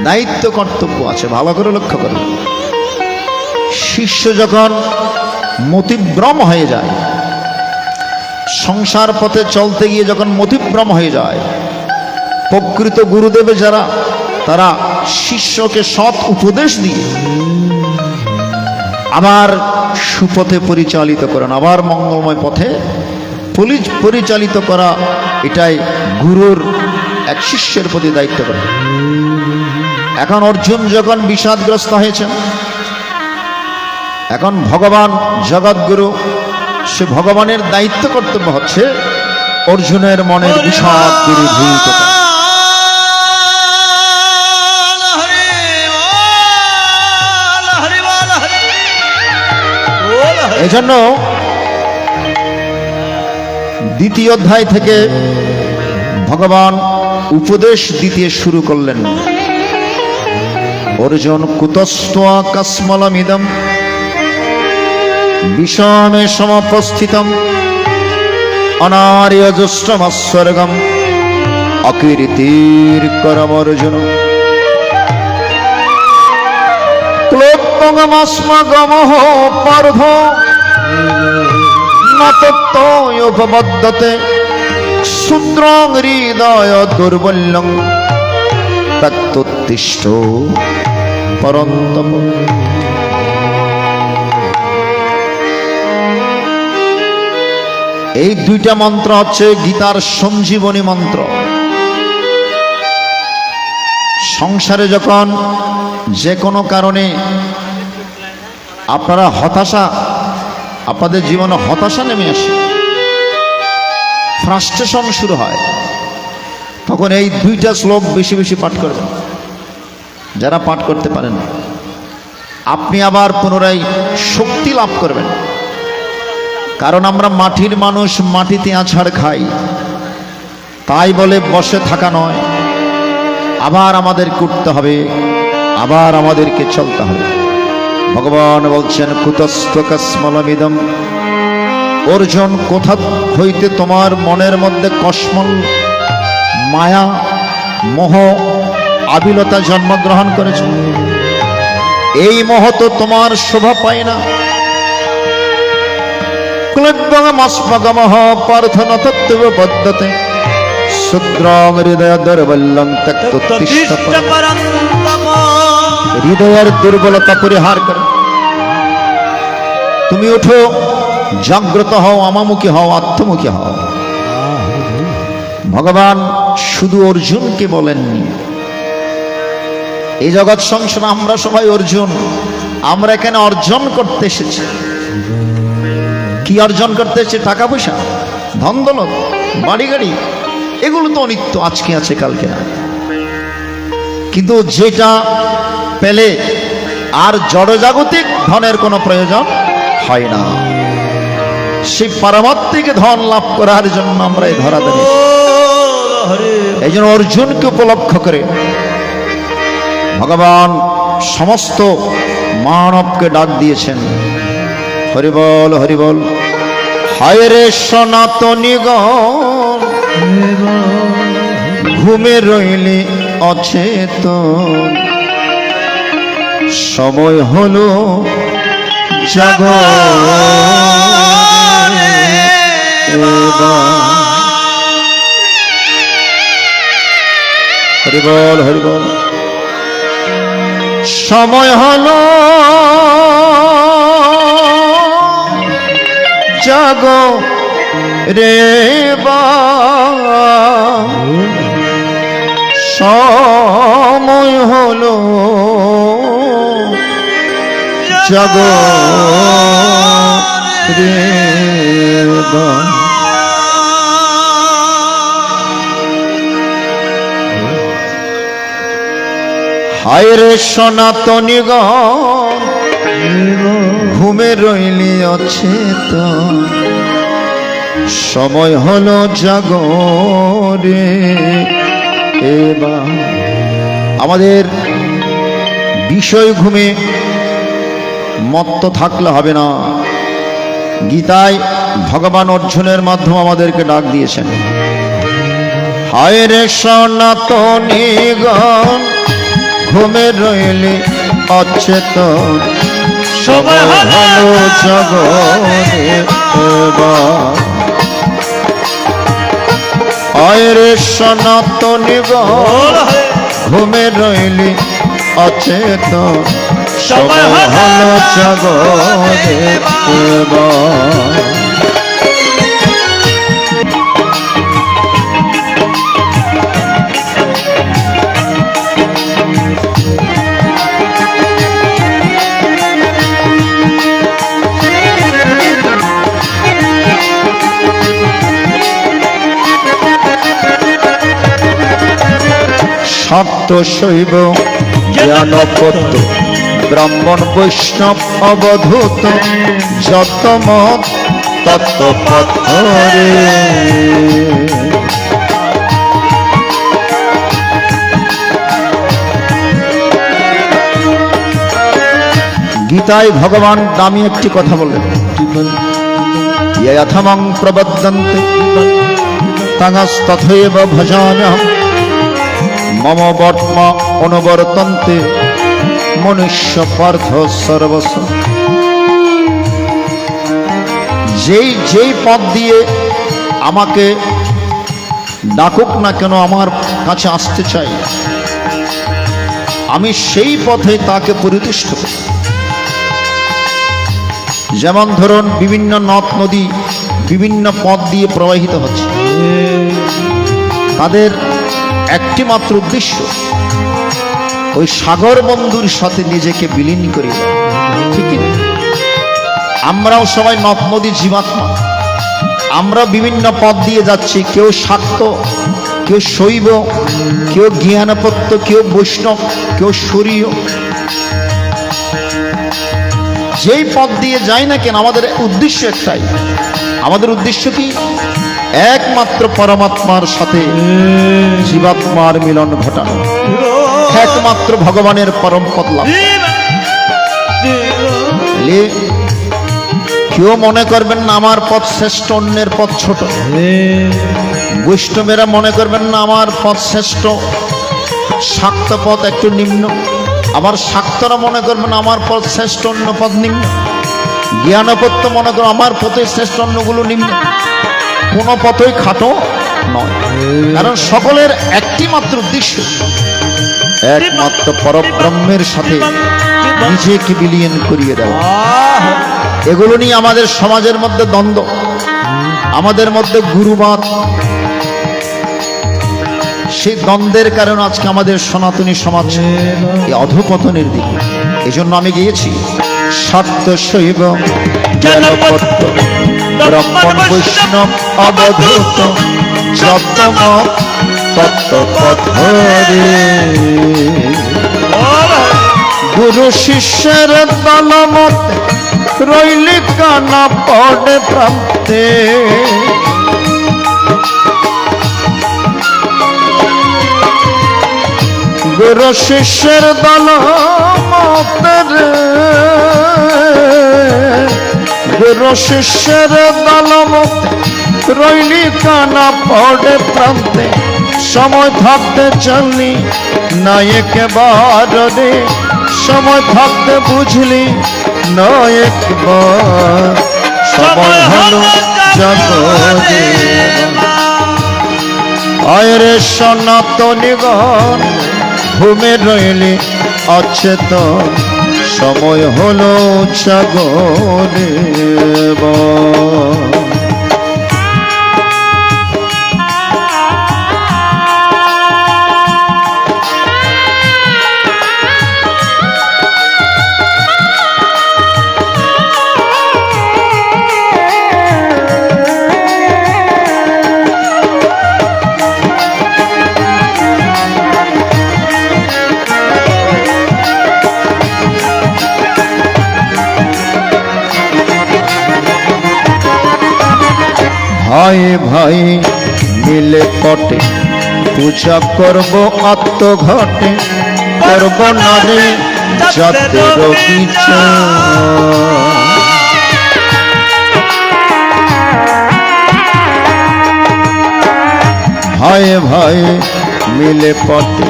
দায়িত্ব কর্তব্য আছে। ভালো করে লক্ষ্য করুন, শিষ্য যখন মতিভ্রম হয়ে যায়, সংসার পথে চলতে গিয়ে যখন মতিভ্রম হয়ে যায়, প্রকৃত গুরুদেবে যারা, তারা শিষ্যকে সৎ উপদেশ দিয়ে আবার সুপথে পরিচালিত করেন, আবার মঙ্গলময় পথে পরিচালিত করা, এটাই গুরুর এক শিষ্যের প্রতি দায়িত্ব করে। এখন অর্জুন যখন বিষাদগ্রস্ত হয়েছেন, এখন ভগবান জগৎগুরু, সে ভগবানের দায়িত্ব কর্তব্য হচ্ছে অর্জুনের মনের বিষাদ দূরীভূত করা। এজন্য দ্বিতীয় অধ্যায় থেকে ভগবান উপদেশ দিতে শুরু করলেন। অর্জুন কুতস্ত্বা কস্মলমিদম বিষমে সমপস্থিতম অনার্যজুষ্টমস্বর্গম অকীর্তির করমর্জুন ক্লোপ্তগমস্মগমঃ পার্থ নতত্তয়োপবদ্ধতে শূদ্রং হৃদয় দুর্বল্যং তত্তুত্তিষ্ঠ পরন্তপ। এই দুইটা মন্ত্র হচ্ছে গীতার সঞ্জীবনী মন্ত্র। সংসারে যখন যে কোনো কারণে আপনারা আপনাদের জীবনে হতাশা নেমে আসে, ফ্রাস্ট্রেশন শুরু হয়, তখন এই দুইটা শ্লোক বেশি বেশি পাঠ করবেন। যারা পাঠ করতে পারেন, আপনি আবার পুনরায় শক্তি লাভ করবেন। কারণ আমরা মাটির মানুষ, মাটিতে আছাড় খাই, তাই বলে বসে থাকা নয়, আবার আমাদের করতে হবে, আবার আমাদেরকে চলতে হবে। ভগবান বলছেন কুতস্থকস্মলমিদম, অর্জুন কোথা হইতে তোমার মনের মধ্যে কসমল, মায়া, মোহ, আবিলতা জন্মগ্রহণ করেছে? এই মোহ তো তোমার শোভা পায় না। ক্লব্বগমস্মগমঃ পার্থ নতত্ত্ববদ্ধতে শূদ্রং হৃদয় দুর্বল্যং তত্তুত্তিষ্ঠ পরন্তপ। হৃদয়ের দুর্বলতা পরিহার করে তুমি উঠো, জাগ্রত হও, আমামুখী হও, আত্মমুখী হও। ভগবান শুধু অর্জুনকে বলেননি, এই জগৎ সংসার আমরা সবাই অর্জুন। আমরা এখানে অর্জন করতে এসেছি। কি অর্জন করতে এসেছি? টাকা পয়সা, ধন দৌলত, বাড়ি গাড়ি, এগুলো তো অনিত্য, আজকে আছে কালকে না। কিন্তু যেটা পেলে আর জড়জাগতিক ধনের কোনো প্রয়োজন হয় না, সেই পারমাত্মিক ধন লাভ করার জন্য আমরা এই ধরা দেব। এই জন্য অর্জুনকে উপলক্ষ করে ভগবান সমস্ত মানবকে ডাক দিয়েছেন, হরিবল হরিবল। হায় রে সনাতনীগণ, ঘুমে রইলি অচেতন, সময় হলো জাগো হরিবল হরিবল। সময় হলো জাগো রে বা, সময় হলো জাগো রে বা। হায় রে সনাতনীগণ, ঘুমে রইলি অচেতন, সময় হলো জাগরে এবার। আমাদের বিষয় ঘুমে মত্ত থাকলে হবে না। গীতায় ভগবান অর্জুনের মাধ্যমে আমাদেরকে ডাক দিয়েছেন, হায় রে সনাতনীগণ, ঘুমে রইলি অচেতন, সময় হলো জাগরে এবার। হায় রে সনাতনীগণ, ঘুমে রইলি অচেতন, সময় হলো জাগরে এবার। শাক্ত শৈব জ্ঞানপত্য, ব্রাহ্মণ বৈষ্ণব অবধূত, যত মত তত্ত্বপথ রে। গীতায় ভগবান দামি একটি কথা বললেন, যথামং প্রবদ্ধন্তে তথৈব ভজাম্যহম, মম বর্মা অনুবর্তন্তে মনুষ্য পার্থ সর্বস। যেই পথ দিয়ে আমাকে ডাকুক না কেন, আমার কাছে আসতে চাই, আমি সেই পথে তাকে পরিতুষ্ট করি। যেমন ধরুন, বিভিন্ন নদ নদী বিভিন্ন পথ দিয়ে প্রবাহিত হচ্ছে, তাদের একটি মাত্র উদ্দেশ্য ওই সাগর বন্ধুর সাথে নিজেকে বিলীন করি। ঠিক না? আমরাও সবাই নদ নদী জীবাত্মা, আমরা বিভিন্ন পথ দিয়ে যাচ্ছি, কেউ শাক্ত, কেউ শৈব, কেউ জ্ঞানপত্য, কেউ বৈষ্ণব, কেউ শরীয়। যেই পথ দিয়ে যাই না কেন, আমাদের উদ্দেশ্য একটাই। আমাদের উদ্দেশ্য কি? একমাত্র পরমাত্মার সাথে জীবাত্মার মিলন ঘটানো, একমাত্র ভগবানের পরম পদ লাভ। কেউ মনে করবেন না আমার পথ শ্রেষ্ঠ, অন্যের পথ ছোট। বৈষ্ণবেরা মনে করবেন না আমার পথ শ্রেষ্ঠ, শাক্ত পথ একটু নিম্ন। আবার শাক্তরা মনে করবেন আমার পথ শ্রেষ্ঠ, অন্য পথ নিম্ন। জ্ঞানপত্য মনে করো আমার পথে শ্রেষ্ঠ, অন্যগুলো নিম্ন। কোনো পথই খাটো নয়, কারণ সকলের একটি মাত্র উদ্দেশ্য, একমাত্র পরব্রহ্মের সাথে নিজেকে বিলীন করিয়ে দেওয়া। এগুলো নিয়ে আমাদের সমাজের মধ্যে দ্বন্দ্ব, আমাদের মধ্যে গুরুবাদ। সেই দ্বন্দ্বের কারণে আজকে আমাদের সনাতনী সমাজ এই অধঃপতনের দিকে। এই জন্য আমি গিয়েছি, শাক্ত শৈব জ্ঞানপত্য, ব্রাহ্মণ বৈষ্ণব অবধূত, যত মত তত্ত্বপথরে। গুরু শিষ্যের দলমতে রইলি কানা পড়ে প্রান্তে। গুরু শিষ্যের দলমতে গুরু শিষ্যের দলমতে রইলি কানা পড়ে প্রান্তে। সময় থাকতে চললি না একবার রে, সময় থাকতে বুঝলি না একবার। সময় হলো জগতে আয়রে সনাতনীগণ ঘুমে রইলি অচেতন। সময় হলো জাগরে। ভাই ভাই মিলে পটে পূজা করব আত্মঘটে। করব না রে জাতের বিচার। ভাই ভাই মিলে পটে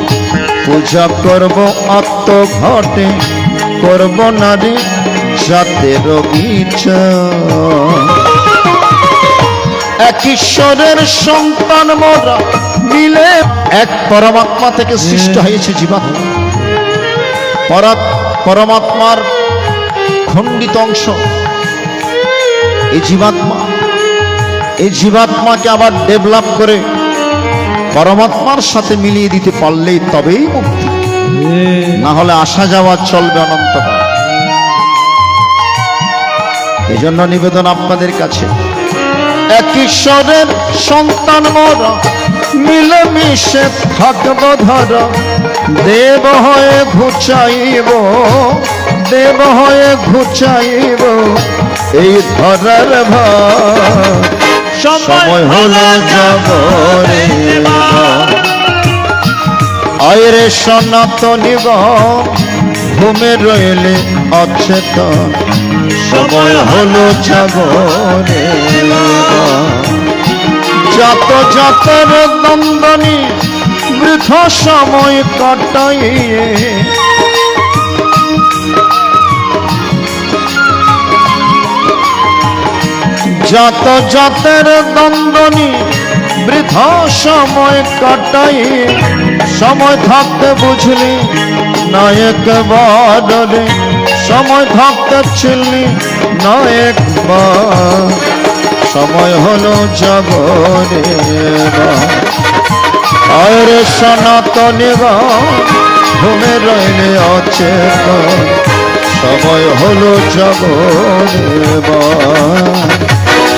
পূজা করব আত্মঘটে। করব না রে জাতের বিচার। এক ঈশ্বরের সন্তান মোরা মিলে, এক পরমাত্মা থেকে সৃষ্ট হয়েছে জীবাত্মা। পরমাত্মার খণ্ডিত অংশ এই জীবাত্মা। এই জীবাত্মাকে আবার ডেভেলপ করে পরমাত্মার সাথে মিলিয়ে দিতে পারলেই তবেই মুক্তি, না হলে আসা যাওয়া চলবে অনন্তকাল। এই জন্য নিবেদন আপনাদের কাছে, এক ঈশ্বরের সন্তান মোরা মিলেমিশে থাকব ধর। দেব হয়ে ঘুচাইব, দেব হয়ে ঘুচাইব এই ধরার ভার। সময় হলো জগরে আয়রে সনাতনীগণ ঘুমে রইলে অচেতন। সময় হলো জাগরে। যত যতের দ্বন্দ্বনি বৃথা সময় কাটাইয়ে। যত যতের দ্বন্দ্বনি বৃথা সময় কাটাইয়ে। সময় থাকতে বুঝলি না একবার রে, সময় থাকতে ছিলি না একবার। সময় হলো জাগরে আরে সনাতনীগণ ঘুমে রইলে অচেতন। সময় হলো জাগরে,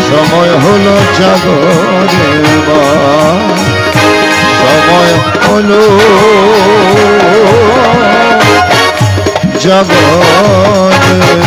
সময় হলো জাগরে, সময় হলো জাগরে।